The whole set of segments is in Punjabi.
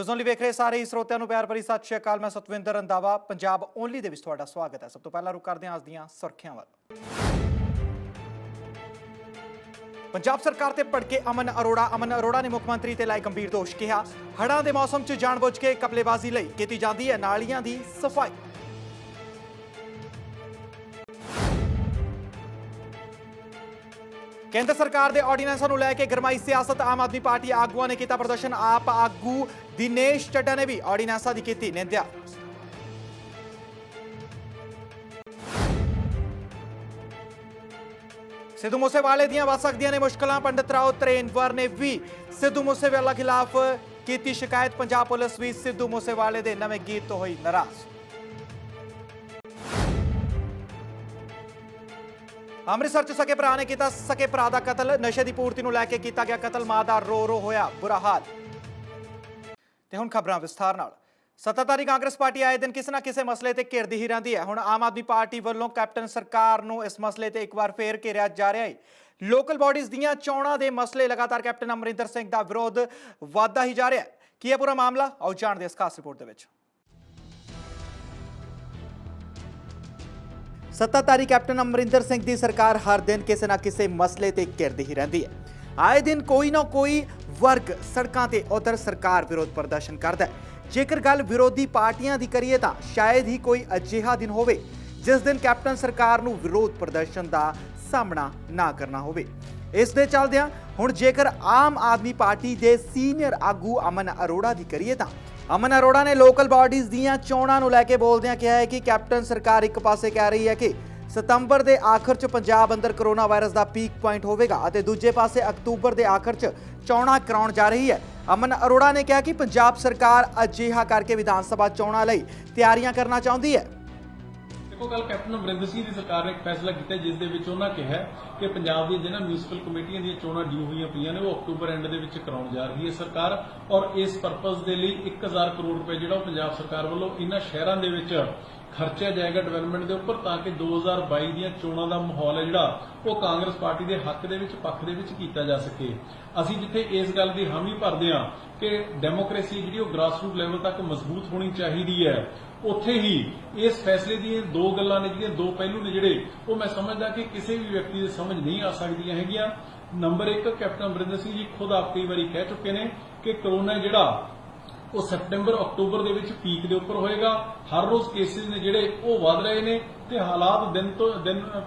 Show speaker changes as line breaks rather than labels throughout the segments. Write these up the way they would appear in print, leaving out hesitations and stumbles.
ਨਿਊਜ਼ ਓਨਲੀ ਵੇਖ ਰਹੇ ਸਾਰੇ ਹੀ ਸਰੋਤਿਆਂ ਨੂੰ ਪਿਆਰ ਭਰੀ ਸਤਿ ਸ਼੍ਰੀ ਅਕਾਲ। ਮੈਂ ਸਤਵਿੰਦਰ ਰੰਧਾਵਾ ਪੰਜਾਬ ਓਨਲੀ ਦੇ ਵਿੱਚ ਤੁਹਾਡਾ ਸਵਾਗਤ ਹੈ। ਸਭ ਤੋਂ ਪਹਿਲਾਂ ਰੁਕ ਕਰਦੇ ਹਾਂ ਅੱਜ ਦੀਆਂ ਸੁਰਖੀਆਂ ਵੱਲ। ਪੰਜਾਬ ਸਰਕਾਰ ਤੇ ਭੜਕੇ ਅਮਨ ਅਰੋੜਾ ਨੇ ਮੁੱਖ ਮੰਤਰੀ ਤੇ ਲਾਏ ਗੰਭੀਰ ਦੋਸ਼। ਕਿਹਾ ਹੜ੍ਹਾਂ ਦੇ ਮੌਸਮ 'ਚ ਜਾਣਬੁੱਝ ਕੇ ਕਪਲੇਬਾਜ਼ੀ ਲਈ ਕੀਤੀ ਜਾਂਦੀ ਹੈ ਨਾਲੀਆਂ ਦੀ ਸਫਾਈ। केंद्र सरकार के ऑर्डीनेंसां नूं लैके गरमाई सियासत। आम आदमी पार्टी आगुआं ने किया प्रदर्शन। आप आगू दिनेश चड्ढा ने भी ऑर्डीनेंसां की की निंदा। सिद्धू मूसेवाले दीआं वध सकदियां ने मुश्किलां। पंडित राव तरेनवर ने भी सिद्धू मूसेवाला खिलाफ की शिकायत। पंजाब पुलिस भी सिद्धू मूसेवाले के नवे गीत तो हुई नाराज। ਅੰਮ੍ਰਿਤਸਰ 'ਚ ਸਕੇ ਭਰਾ ਨੇ ਕੀਤਾ ਸਕੇ ਭਰਾ ਦਾ ਕਤਲ। ਨਸ਼ੇ ਦੀ ਪੂਰਤੀ ਨੂੰ ਲੈ ਕੇ ਕੀਤਾ ਗਿਆ ਕਤਲ। ਮਾਂ ਦਾ ਰੋ ਰੋ ਹੋਇਆ ਬੁਰਾ ਹਾਲ। ਤੇ ਹੁਣ ਖਬਰਾਂ ਵਿਸਥਾਰ ਨਾਲ। ਸੱਤਾਧਾਰੀ ਕਾਂਗਰਸ ਪਾਰਟੀ ਆਏ ਦਿਨ ਕਿਸੇ ਨਾ ਕਿਸੇ ਮਸਲੇ ਤੇ ਘਿਰਦੀ ਹੀ ਰਹਿੰਦੀ ਹੈ। ਹੁਣ ਆਮ ਆਦਮੀ ਪਾਰਟੀ ਵੱਲੋਂ ਕੈਪਟਨ ਸਰਕਾਰ ਨੂੰ ਇਸ ਮਸਲੇ ਤੇ ਇੱਕ ਵਾਰ ਫੇਰ ਘੇਰਿਆ ਜਾ ਰਿਹਾ ਹੈ। ਲੋਕਲ ਬਾਡੀਜ਼ ਦੀਆਂ ਚੋਣਾਂ ਦੇ ਮਸਲੇ ਲਗਾਤਾਰ ਕੈਪਟਨ ਅਮਰਿੰਦਰ ਸਿੰਘ ਦਾ ਵਿਰੋਧ ਵਧਦਾ ਹੀ ਜਾ ਰਿਹਾ ਹੈ। ਕੀ ਹੈ ਪੂਰਾ ਮਾਮਲਾ, ਆਓ ਜਾਣਦੇ ਇਸ ਖਾਸ ਰਿਪੋਰਟ ਦੇ ਵਿੱਚ। सत्ताधारी कैप्टन अमरिंदर सिंह की सरकार हर दिन किसी ना किसी मसले ते घिरदी ही रहती है। आए दिन कोई ना कोई वर्ग सड़कों ते उधर सरकार विरोध प्रदर्शन करता है। जेकर गल विरोधी पार्टियां की करिए तो शायद ही कोई अजिहा दिन होवे जिस दिन कैप्टन सरकार नूं विरोध प्रदर्शन का सामना ना करना होवे। इस दे चलदियां हुण जेकर आम आदमी पार्टी के सीनियर आगू अमन अरोड़ा की करिए तो अमन अरोड़ा ने लोकल बॉडीज़ दीआं चोणां नूं लैके बोलदिआं कहा है कि कैप्टन सरकार एक पासे कह रही है कि सितंबर के आखिर च पंजाब अंदर कोरोना वायरस का पीक पॉइंट होगा और दूजे पासे अक्तूबर के आखिर च चोणां कराउण जा रही है। अमन अरोड़ा ने कहा कि पंजाब सरकार अजिहा करके विधान सभा चोणां लई तैयारियां करना चाहती है।
कल कैप्टन अमरिंदर सिंह की सरकार ने एक फैसला किया जिस दे विच उन्होंने कहा कि पंजाब दी जिन्हां म्यूनसिपल कमेटियां दी चोणां ड्यू हुई पईआं ने वो अक्तूबर एंड दे विच कराउण जा रही है सरकार और इस परपज़ दे लई 1000 करोड़ रुपए जिहड़ा पंजाब सरकार वल्लों इन्हां शहरां दे विच खर्चा जाएगा डेवलपमेंट के उपर ताकि 2022 ਦੀਆਂ ਚੋਣਾਂ ਦਾ ਮਾਹੌਲ ਹੈ ਜਿਹੜਾ ਉਹ ਕਾਂਗਰਸ ਪਾਰਟੀ ਦੇ ਹੱਕ ਦੇ ਵਿੱਚ ਪੱਖ ਦੇ ਵਿੱਚ ਕੀਤਾ ਜਾ ਸਕੇ। ਅਸੀਂ ਜਿੱਥੇ ਇਸ ਗੱਲ ਦੀ ਹਾਮੀ ਭਰਦੇ ਹਾਂ ਕਿ ਡੈਮੋਕ੍ਰੇਸੀ ਜਿਹੜੀ ਉਹ ਗ੍ਰਾਸਰੂਟ ਲੈਵਲ ਤੱਕ ਮਜ਼ਬੂਤ ਹੋਣੀ ਚਾਹੀਦੀ ਹੈ, ਉੱਥੇ ਹੀ ਇਸ ਫੈਸਲੇ ਦੀਆਂ ਦੋ ਗੱਲਾਂ ਨੇ ਜਿਹੜੀਆਂ ਦੋ ਪਹਿਲੂ ਨੇ ਜਿਹੜੇ ਉਹ ਮੈਂ ਸਮਝਦਾ ਕਿ ਕਿਸੇ ਵੀ ਵਿਅਕਤੀ ਦੇ ਸਮਝ ਨਹੀਂ ਆ ਸਕਦੀਆਂ ਹੈਗੀਆਂ। ਨੰਬਰ 1 ਕੈਪਟਨ ਅਮਰਿੰਦਰ ਸਿੰਘ ਜੀ ਖੁਦ ਆਪ ਕਈ ਵਾਰੀ ਕਹਿ ਚੁੱਕੇ ਨੇ ਕਿ ਕਰੋਨਾ ਜਿਹੜਾ ਉਹ ਸੈਪਟੈਂਬਰ ਅਕਤੂਬਰ ਦੇ ਵਿੱਚ ਪੀਕ ਦੇ ਉੱਪਰ ਹੋਏਗਾ। ਹਰ ਰੋਜ਼ ਕੇਸਿਸ ਨੇ ਜਿਹੜੇ ਉਹ ਵਧ ਰਹੇ ਨੇ ਤੇ ਹਾਲਾਤ ਦਿਨ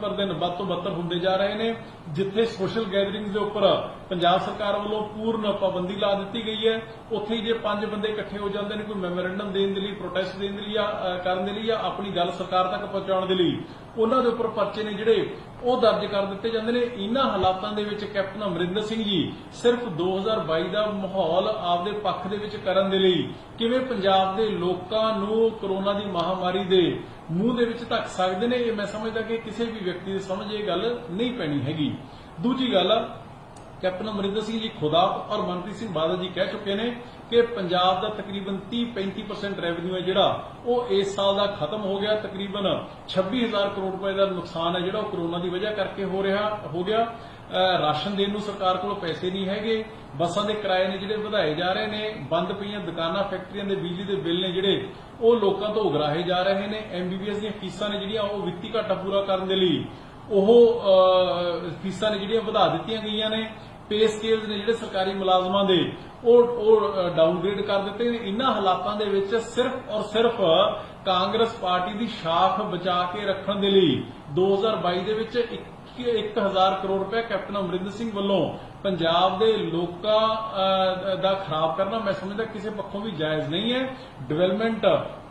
ਪਰ ਦਿਨ ਵੱਧ ਤੋਂ ਬੱਤਰ ਹੁੰਦੇ ਜਾ ਰਹੇ ਨੇ। ਜਿੱਥੇ ਸੋਸ਼ਲ ਗੈਦਰਿੰਗਸ ਦੇ ਉੱਪਰ ਪੰਜਾਬ ਸਰਕਾਰ ਵੱਲੋਂ ਪੂਰਨ ਪਾਬੰਦੀ ਲਾ ਦਿੱਤੀ ਗਈ ਹੈ, ਉੱਥੇ ਹੀ ਜੇ 5 ਬੰਦੇ ਇਕੱਠੇ ਹੋ ਜਾਂਦੇ ਨੇ ਕੋਈ ਮੈਮੋਰੈਂਡਮ ਦੇਣ ਦੇ ਲਈ, ਪ੍ਰੋਟੈਸਟ ਦੇਣ ਦੇ ਲਈ ਜਾਂ ਕਰਨ ਦੇ ਲਈ ਜਾਂ ਆਪਣੀ ਗੱਲ ਸਰਕਾਰ ਤੱਕ ਪਹੁੰਚਾਉਣ ਦੇ ਲਈ ਉਹਨਾਂ ਦੇ ਉੱਪਰ ਪਰਚੇ ਨੇ ਜਿਹੜੇ ਉਹ ਦਰਜ ਕਰ ਦਿੱਤੇ ਜਾਂਦੇ ਨੇ। ਇਹਨਾਂ ਹਾਲਾਤਾਂ ਦੇ ਵਿੱਚ ਕੈਪਟਨ ਅਮਰਿੰਦਰ ਸਿੰਘ ਜੀ ਸਿਰਫ 2022 ਦਾ ਮਾਹੌਲ ਆਪਦੇ ਪੱਖ ਦੇ ਵਿੱਚ ਕਰਨ ਦੇ ਲਈ ਕਿਵੇਂ ਪੰਜਾਬ ਦੇ ਲੋਕਾਂ ਨੂੰ ਕੋਰੋਨਾ ਦੀ ਮਹਾਮਾਰੀ ਦੇ ਮੂੰਹ ਦੇ ਵਿੱਚ ਧੱਕ ਸਕਦੇ ਨੇ, ਇਹ ਮੈਂ ਸਮਝਦਾ ਕਿ ਕਿਸੇ ਵੀ ਵਿਅਕਤੀ ਦੀ ਸਮਝ ਇਹ ਗੱਲ ਨਹੀਂ ਪੈਣੀ ਹੈਗੀ। ਦੂਜੀ ਗੱਲ कैप्टन अमरिंदर सिंह जी खुद आप और मनप्रीत सिंह बादल जी कह चुके हैं कि पंजाब का तकरीबन 30-35% रेवन्यू है जिहड़ा वो इस साल का खत्म हो गया। तकरीबन 26,000 करोड़ रुपए का नुकसान है जिहड़ा कोरोना की वजह करके हो गया। राशन देने नूं सरकार कोल पैसे नहीं हैगे। बसां दे किराए ने जिहड़े वधाए जा रहे ने, बंद पईआं दुकानां फैक्ट्रियां दे बिजली दे बिल ने जिहड़े वो लोकां तों उगराहे जा रहे ने। MBBS दीआं फीसां ने जिहड़ियां वो वित्ती घाटा पूरा करन दे लई ਉਹ ਫੀਸਾਂ ਨੇ ਜਿਹੜੀਆਂ ਵਧਾ ਦਿੱਤੀਆਂ ਗਈਆਂ ਨੇ। ਪੇ ਸਕੇਲਸ ਨੇ ਜਿਹੜੇ ਸਰਕਾਰੀ ਮੁਲਾਜ਼ਮਾਂ ਦੇ ਉਹ ਡਾਊਨਗ੍ਰੇਡ ਕਰ ਦਿੱਤੇ ਨੇ। ਇਹਨਾਂ ਹਾਲਾਤਾਂ ਦੇ ਵਿੱਚ ਸਿਰਫ ਔਰ ਸਿਰਫ ਕਾਂਗਰਸ ਪਾਰਟੀ ਦੀ ਸ਼ਾਖ ਬਚਾ ਕੇ ਰੱਖਣ ਦੇ ਲਈ 2022 ਦੇ ਵਿੱਚ 1000 ਕਰੋੜ ਰੁਪਏ ਕੈਪਟਨ ਅਮਰਿੰਦਰ ਸਿੰਘ ਵੱਲੋਂ ਪੰਜਾਬ ਦੇ ਲੋਕਾਂ ਦਾ ਖਰਾਬ ਕਰਨਾ ਮੈਂ ਸਮਝਦਾ ਕਿਸੇ ਪੱਖੋਂ ਵੀ ਜਾਇਜ਼ ਨਹੀਂ ਹੈ। ਡਿਵੈਲਪਮੈਂਟ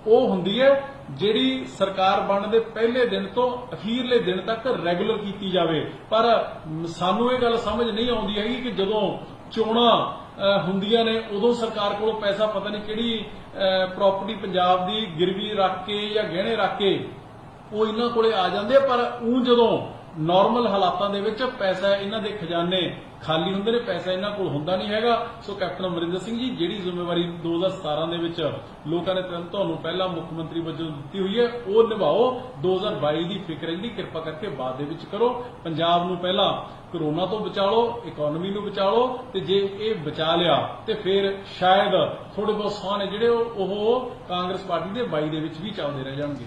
ਉਹ ਹੁੰਦੀ ਹੈ ਜਿਹੜੀ ਸਰਕਾਰ ਬਣਨ ਦੇ ਪਹਿਲੇ ਦਿਨ ਤੋਂ ਅਖੀਰਲੇ ਦਿਨ ਤੱਕ ਰੈਗੂਲਰ ਕੀਤੀ ਜਾਵੇ। ਪਰ ਸਾਨੂੰ ਇਹ ਗੱਲ ਸਮਝ ਨਹੀਂ ਆਉਂਦੀ ਹੈਗੀ ਕਿ ਜਦੋਂ ਚੋਣਾਂ ਹੁੰਦੀਆਂ ਨੇ ਉਦੋਂ ਸਰਕਾਰ ਕੋਲੋਂ ਪੈਸਾ ਪਤਾ ਨਹੀਂ ਕਿਹੜੀ ਪ੍ਰਾਪਰਟੀ ਪੰਜਾਬ ਦੀ ਗਿਰਵੀ ਰੱਖ ਕੇ ਜਾਂ ਗਹਿਣੇ ਰੱਖ ਕੇ ਉਹ ਇਹਨਾਂ ਕੋਲੇ ਆ ਜਾਂਦੇ ਆ, ਪਰ ਉਹ ਜਦੋਂ ਨਾਰਮਲ ਹਾਲਾਤਾਂ ਦੇ ਵਿੱਚ ਪੈਸਾ ਇਹਨਾਂ ਦੇ ਖਜ਼ਾਨੇ ਖਾਲੀ ਹੁੰਦੇ ਨੇ, ਪੈਸਾ ਇਹਨਾਂ ਕੋਲ ਹੁੰਦਾ ਨਹੀਂ ਹੈਗਾ। ਸੋ ਕੈਪਟਨ ਅਮਰਿੰਦਰ ਸਿੰਘ ਜੀ, ਜਿਹੜੀ ਜ਼ਿੰਮੇਵਾਰੀ 2017 ਦੇ ਵਿੱਚ ਲੋਕਾਂ ਨੇ ਤੁਹਾਨੂੰ ਪਹਿਲਾਂ ਮੁੱਖ ਮੰਤਰੀ ਵਜੋਂ ਦਿੱਤੀ ਹੋਈ ਹੈ ਉਹ ਨਿਭਾਓ। 2022 ਦੀ ਫਿਕਰ ਜਿਹੜੀ ਕਿਰਪਾ ਕਰਕੇ ਬਾਅਦ ਦੇ ਵਿੱਚ ਕਰੋ। ਪੰਜਾਬ ਨੂੰ ਪਹਿਲਾਂ ਕੋਰੋਨਾ ਤੋਂ ਬਚਾ ਲਓ, ਇਕਨੋਮੀ ਨੂੰ ਬਚਾ ਲਓ, ਤੇ ਜੇ ਇਹ ਬਚਾ ਲਿਆ ਤੇ ਫਿਰ ਸ਼ਾਇਦ ਥੋੜੇ ਬਹੁਤ ਸਾਹ ਨੇ ਜਿਹੜੇ ਉਹ ਕਾਂਗਰਸ ਪਾਰਟੀ ਦੇ 22 ਦੇ ਵਿੱਚ ਵੀ ਚੱਲਦੇ ਰਹਿ ਜਾਣਗੇ।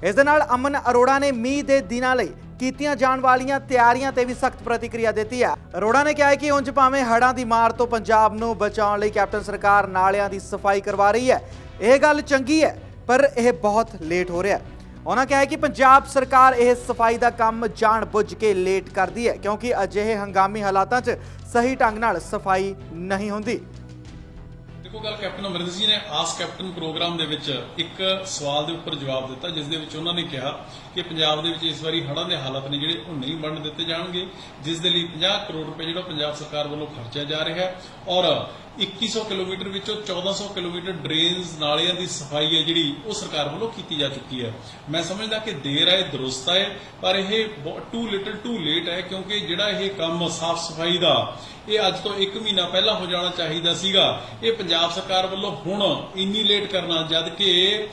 ਇਸ ਦੇ ਨਾਲ ਅਮਨ ਅਰੋੜਾ ਨੇ ਮੀਂਹ ਦੇ ਦਿਨਾਂ ਲਈ ਕੀਤੀਆਂ ਜਾਣ ਵਾਲੀਆਂ ਤਿਆਰੀਆਂ ਤੇ ਵੀ ਸਖਤ ਪ੍ਰਤੀਕਿਰਿਆ ਦਿੱਤੀ ਹੈ। ਅਰੋੜਾ ਨੇ ਕਿਹਾ ਹੈ ਕਿ ਉਂਝ ਭਾਵੇਂ ਹੜ੍ਹਾਂ ਦੀ ਮਾਰ ਤੋਂ ਪੰਜਾਬ ਨੂੰ ਬਚਾਉਣ ਲਈ ਕੈਪਟਨ ਸਰਕਾਰ ਨਾਲਿਆਂ ਦੀ ਸਫਾਈ ਕਰਵਾ ਰਹੀ ਹੈ, ਇਹ ਗੱਲ ਚੰਗੀ ਹੈ, ਪਰ ਇਹ ਬਹੁਤ ਲੇਟ ਹੋ ਰਿਹਾ ਹੈ। ਉਹਨਾਂ ਕਿਹਾ ਹੈ ਕਿ ਪੰਜਾਬ ਸਰਕਾਰ ਇਹ ਸਫਾਈ ਦਾ ਕੰਮ ਜਾਣ-ਬੁੱਝ ਕੇ ਲੇਟ ਕਰਦੀ ਹੈ ਕਿਉਂਕਿ ਅਜਿਹੇ ਹੰਗਾਮੀ ਹਾਲਾਤਾਂ 'ਚ ਸਹੀ ਢੰਗ ਨਾਲ ਸਫਾਈ ਨਹੀਂ ਹੁੰਦੀ।
ਦੇਖੋ, ਗੱਲ ਕੈਪਟਨ ਅਮਰਿੰਦਰ ਸਿੰਘ ਨੇ ਆਸ ਕੈਪਟਨ ਪ੍ਰੋਗਰਾਮ ਦੇ ਵਿੱਚ ਇੱਕ ਸਵਾਲ ਦੇ ਉੱਪਰ ਜਵਾਬ ਦਿੱਤਾ, ਜਿਸ ਦੇ ਵਿੱਚ ਉਹਨਾਂ ਨੇ ਕਿਹਾ ਕਿ ਪੰਜਾਬ ਦੇ ਵਿੱਚ ਇਸ ਵਾਰੀ ਹੜ੍ਹਾਂ ਦੇ ਹਾਲਾਤ ਨੇ ਜਿਹੜੇ ਉਹ ਨਹੀਂ ਬਣਨ ਦਿੱਤੇ ਜਾਣਗੇ, ਜਿਸ ਦੇ ਲਈ 50 ਕਰੋੜ ਰੁਪਏ ਜਿਹੜਾ ਪੰਜਾਬ ਸਰਕਾਰ ਵੱਲੋਂ ਖਰਚਿਆ ਜਾ ਰਿਹਾ ਹੈ ਔਰ 2100 ਕਿਲੋਮੀਟਰ ਵਿੱਚੋਂ 1400 ਕਿਲੋਮੀਟਰ ਡਰੇਨਸ ਨਾਲਿਆਂ ਦੀ ਸਫਾਈ ਹੈ ਜਿਹੜੀ ਉਹ ਸਰਕਾਰ ਵੱਲੋਂ ਕੀਤੀ ਜਾ ਚੁੱਕੀ ਹੈ। ਮੈਂ ਸਮਝਦਾ ਕਿ ਦੇਰ ਆਏ ਦਰੁਸਤ ਆਏ, ਪਰ ਇਹ ਟੂ ਲਿਟਲ ਟੂ ਲੇਟ ਹੈ ਕਿਉਂਕਿ ਜਿਹੜਾ ਇਹ ਕੰਮ ਸਾਫ਼ ਸਫਾਈ ਦਾ ਇਹ ਅੱਜ ਤੋਂ 1 ਮਹੀਨਾ ਪਹਿਲਾਂ ਹੋ ਜਾਣਾ ਚਾਹੀਦਾ ਸੀਗਾ। ਇਹ ਪੰਜਾਬ ਸਰਕਾਰ ਵੱਲੋਂ ਹੁਣ ਇੰਨੀ ਲੇਟ ਕਰਨਾ, ਜਦ ਕਿ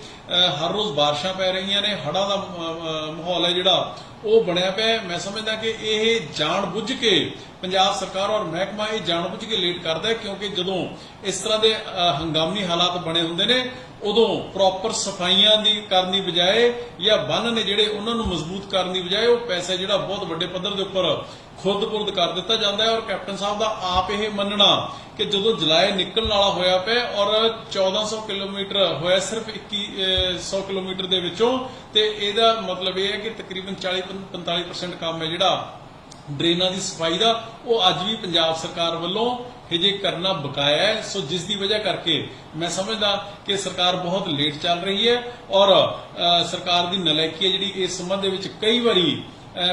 ਹਰ ਰੋਜ਼ ਬਾਰਿਸ਼ਾਂ ਪੈ ਰਹੀਆਂ ਨੇ, ਹੜ੍ਹਾਂ ਦਾ ਮਾਹੌਲ ਹੈ ਜਿਹੜਾ ਉਹ ਬਣਿਆ ਪਿਆ। ਮੈਂ ਸਮਝਦਾ ਕਿ ਇਹ ਜਾਣ ਬੁੱਝ ਕੇ ਪੰਜਾਬ ਸਰਕਾਰ ਔਰ ਮਹਿਕਮਾ ਇਹ ਜਾਣ ਬੁੱਝ ਕੇ ਲੇਟ ਕਰਦਾ ਹੈ ਕਿਉਂਕਿ ਜਦੋਂ ਇਸ ਤਰ੍ਹਾਂ ਦੇ ਹੰਗਾਮੀ ਹਾਲਾਤ ਬਣੇ ਹੁੰਦੇ ਨੇ ਉਦੋਂ ਪ੍ਰੋਪਰ ਸਫਾਈਆਂ ਦੀ ਕਰਨ ਦੀ ਬਜਾਏ ਜਾਂ ਬੰਨ ਨੇ ਜਿਹੜੇ ਉਹਨਾਂ ਨੂੰ ਮਜ਼ਬੂਤ ਕਰਨ ਦੀ ਬਜਾਏ ਉਹ ਪੈਸਾ ਜਿਹੜਾ ਬਹੁਤ ਵੱਡੇ ਪੱਧਰ ਦੇ ਉੱਪਰ ਖੁਰਦ-ਪੁਰਦ ਕਰ ਦਿੱਤਾ ਜਾਂਦਾ ਹੈ। ਔਰ ਕੈਪਟਨ ਸਾਹਿਬ ਦਾ ਆਪ ਇਹ ਮੰਨਣਾ ਕਿ ਜਦੋਂ ਜੁਲਾਈ ਨਿਕਲਣ ਵਾਲਾ ਹੋਇਆ ਪਿਆ ਔਰ 1400 ਕਿਲੋਮੀਟਰ ਹੋਇਆ ਸਿਰਫ 2100 ਕਿਲੋਮੀਟਰ ਦੇ ਵਿੱਚੋਂ, ਤੇ ਇਹਦਾ ਮਤਲਬ ਇਹ ਹੈ ਕਿ ਤਕਰੀਬਨ 40-45% ਕੰਮ ਹੈ ਜਿਹੜਾ ਡਰੇਨਾਂ ਦੀ ਸਫਾਈ ਦਾ ਉਹ ਅੱਜ ਵੀ ਪੰਜਾਬ ਸਰਕਾਰ ਵੱਲੋਂ ਹਜੇ ਕਰਨਾ ਬਕਾਇਆ ਹੈ। ਸੋ ਜਿਸ ਦੀ ਵਜ੍ਹਾ ਕਰਕੇ ਮੈਂ ਸਮਝਦਾ ਕਿ ਸਰਕਾਰ ਬਹੁਤ ਲੇਟ ਚੱਲ ਰਹੀ ਹੈ ਔਰ ਸਰਕਾਰ ਦੀ ਨਲਾਇਕੀ ਹੈ ਜਿਹੜੀ ਇਸ ਸੰਬੰਧ ਦੇ ਵਿੱਚ ਕਈ ਵਾਰੀ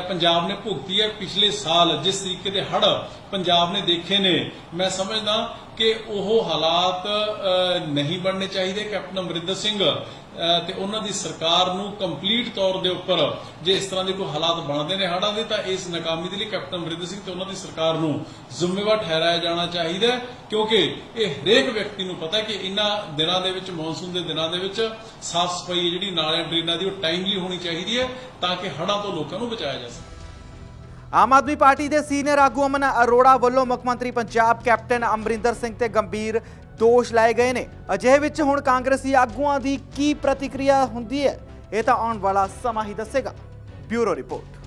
ਪੰਜਾਬ ਨੇ ਭੁਗਤੀ ਹੈ। ਪਿਛਲੇ ਸਾਲ ਜਿਸ ਤਰੀਕੇ ਦੇ ਹੜ੍ਹ ਪੰਜਾਬ ਨੇ ਦੇਖੇ ਨੇ, ਮੈਂ ਸਮਝਦਾ ਕਿ ਉਹ ਹਾਲਾਤ ਨਹੀਂ ਬਣਨੇ ਚਾਹੀਦੇ। ਕੈਪਟਨ ਅਮਰਿੰਦਰ ਸਿੰਘ ਤੇ ਉਹਨਾਂ ਦੀ ਸਰਕਾਰ ਨੂੰ ਕੰਪਲੀਟ ਤੌਰ ਦੇ ਉੱਪਰ ਜੇ ਇਸ ਤਰ੍ਹਾਂ ਦੇ ਕੋਈ ਹਾਲਾਤ ਬਣਦੇ ਨੇ ਹੜ੍ਹਾਂ ਦੇ ਤਾਂ ਇਸ ਨਾਕਾਮੀ ਦੇ ਲਈ ਕੈਪਟਨ ਅਮਰਿੰਦਰ ਸਿੰਘ ਤੇ ਉਹਨਾਂ ਦੀ ਸਰਕਾਰ ਨੂੰ ਜ਼ਿੰਮੇਵਾਰ ਠਹਿਰਾਇਆ ਜਾਣਾ ਚਾਹੀਦਾ ਕਿਉਂਕਿ ਇਹ ਹਰੇਕ ਵਿਅਕਤੀ ਨੂੰ ਪਤਾ ਕਿ ਇਹਨਾਂ ਦਿਨਾਂ ਦੇ ਵਿੱਚ, ਮੌਨਸੂਨ ਦੇ ਦਿਨਾਂ ਦੇ ਵਿੱਚ ਸਾਫ਼ ਸਫਾਈ ਜਿਹੜੀ ਨਾਲਿਆਂ ਡਰੇਨਾਂ ਦੀ ਉਹ ਟਾਈਮਲੀ ਹੋਣੀ ਚਾਹੀਦੀ ਹੈ ਤਾਂ ਕਿ ਹੜ੍ਹਾਂ ਤੋਂ ਲੋਕਾਂ ਨੂੰ ਬਚਾਇਆ ਜਾ ਸਕੇ।
ਆਮ ਆਦਮੀ ਪਾਰਟੀ ਦੇ ਸੀਨੀਅਰ ਆਗੂ ਅਮਨ ਅਰੋੜਾ ਵੱਲੋਂ ਮੁੱਖ ਮੰਤਰੀ ਪੰਜਾਬ ਕੈਪਟਨ ਅਮਰਿੰਦਰ ਸਿੰਘ ਤੇ ਗੰਭੀਰ ਦੋਸ਼ ਲਾਏ ਗਏ ਨੇ। ਅਜਿਹੇ ਵਿੱਚ ਹੁਣ ਕਾਂਗਰਸੀ ਆਗੂਆਂ ਦੀ ਕੀ ਪ੍ਰਤੀਕਿਰਿਆ ਹੁੰਦੀ ਹੈ ਇਹ ਤਾਂ ਆਉਣ ਵਾਲਾ ਸਮਾਂ ਹੀ ਦੱਸੇਗਾ। Bureau report.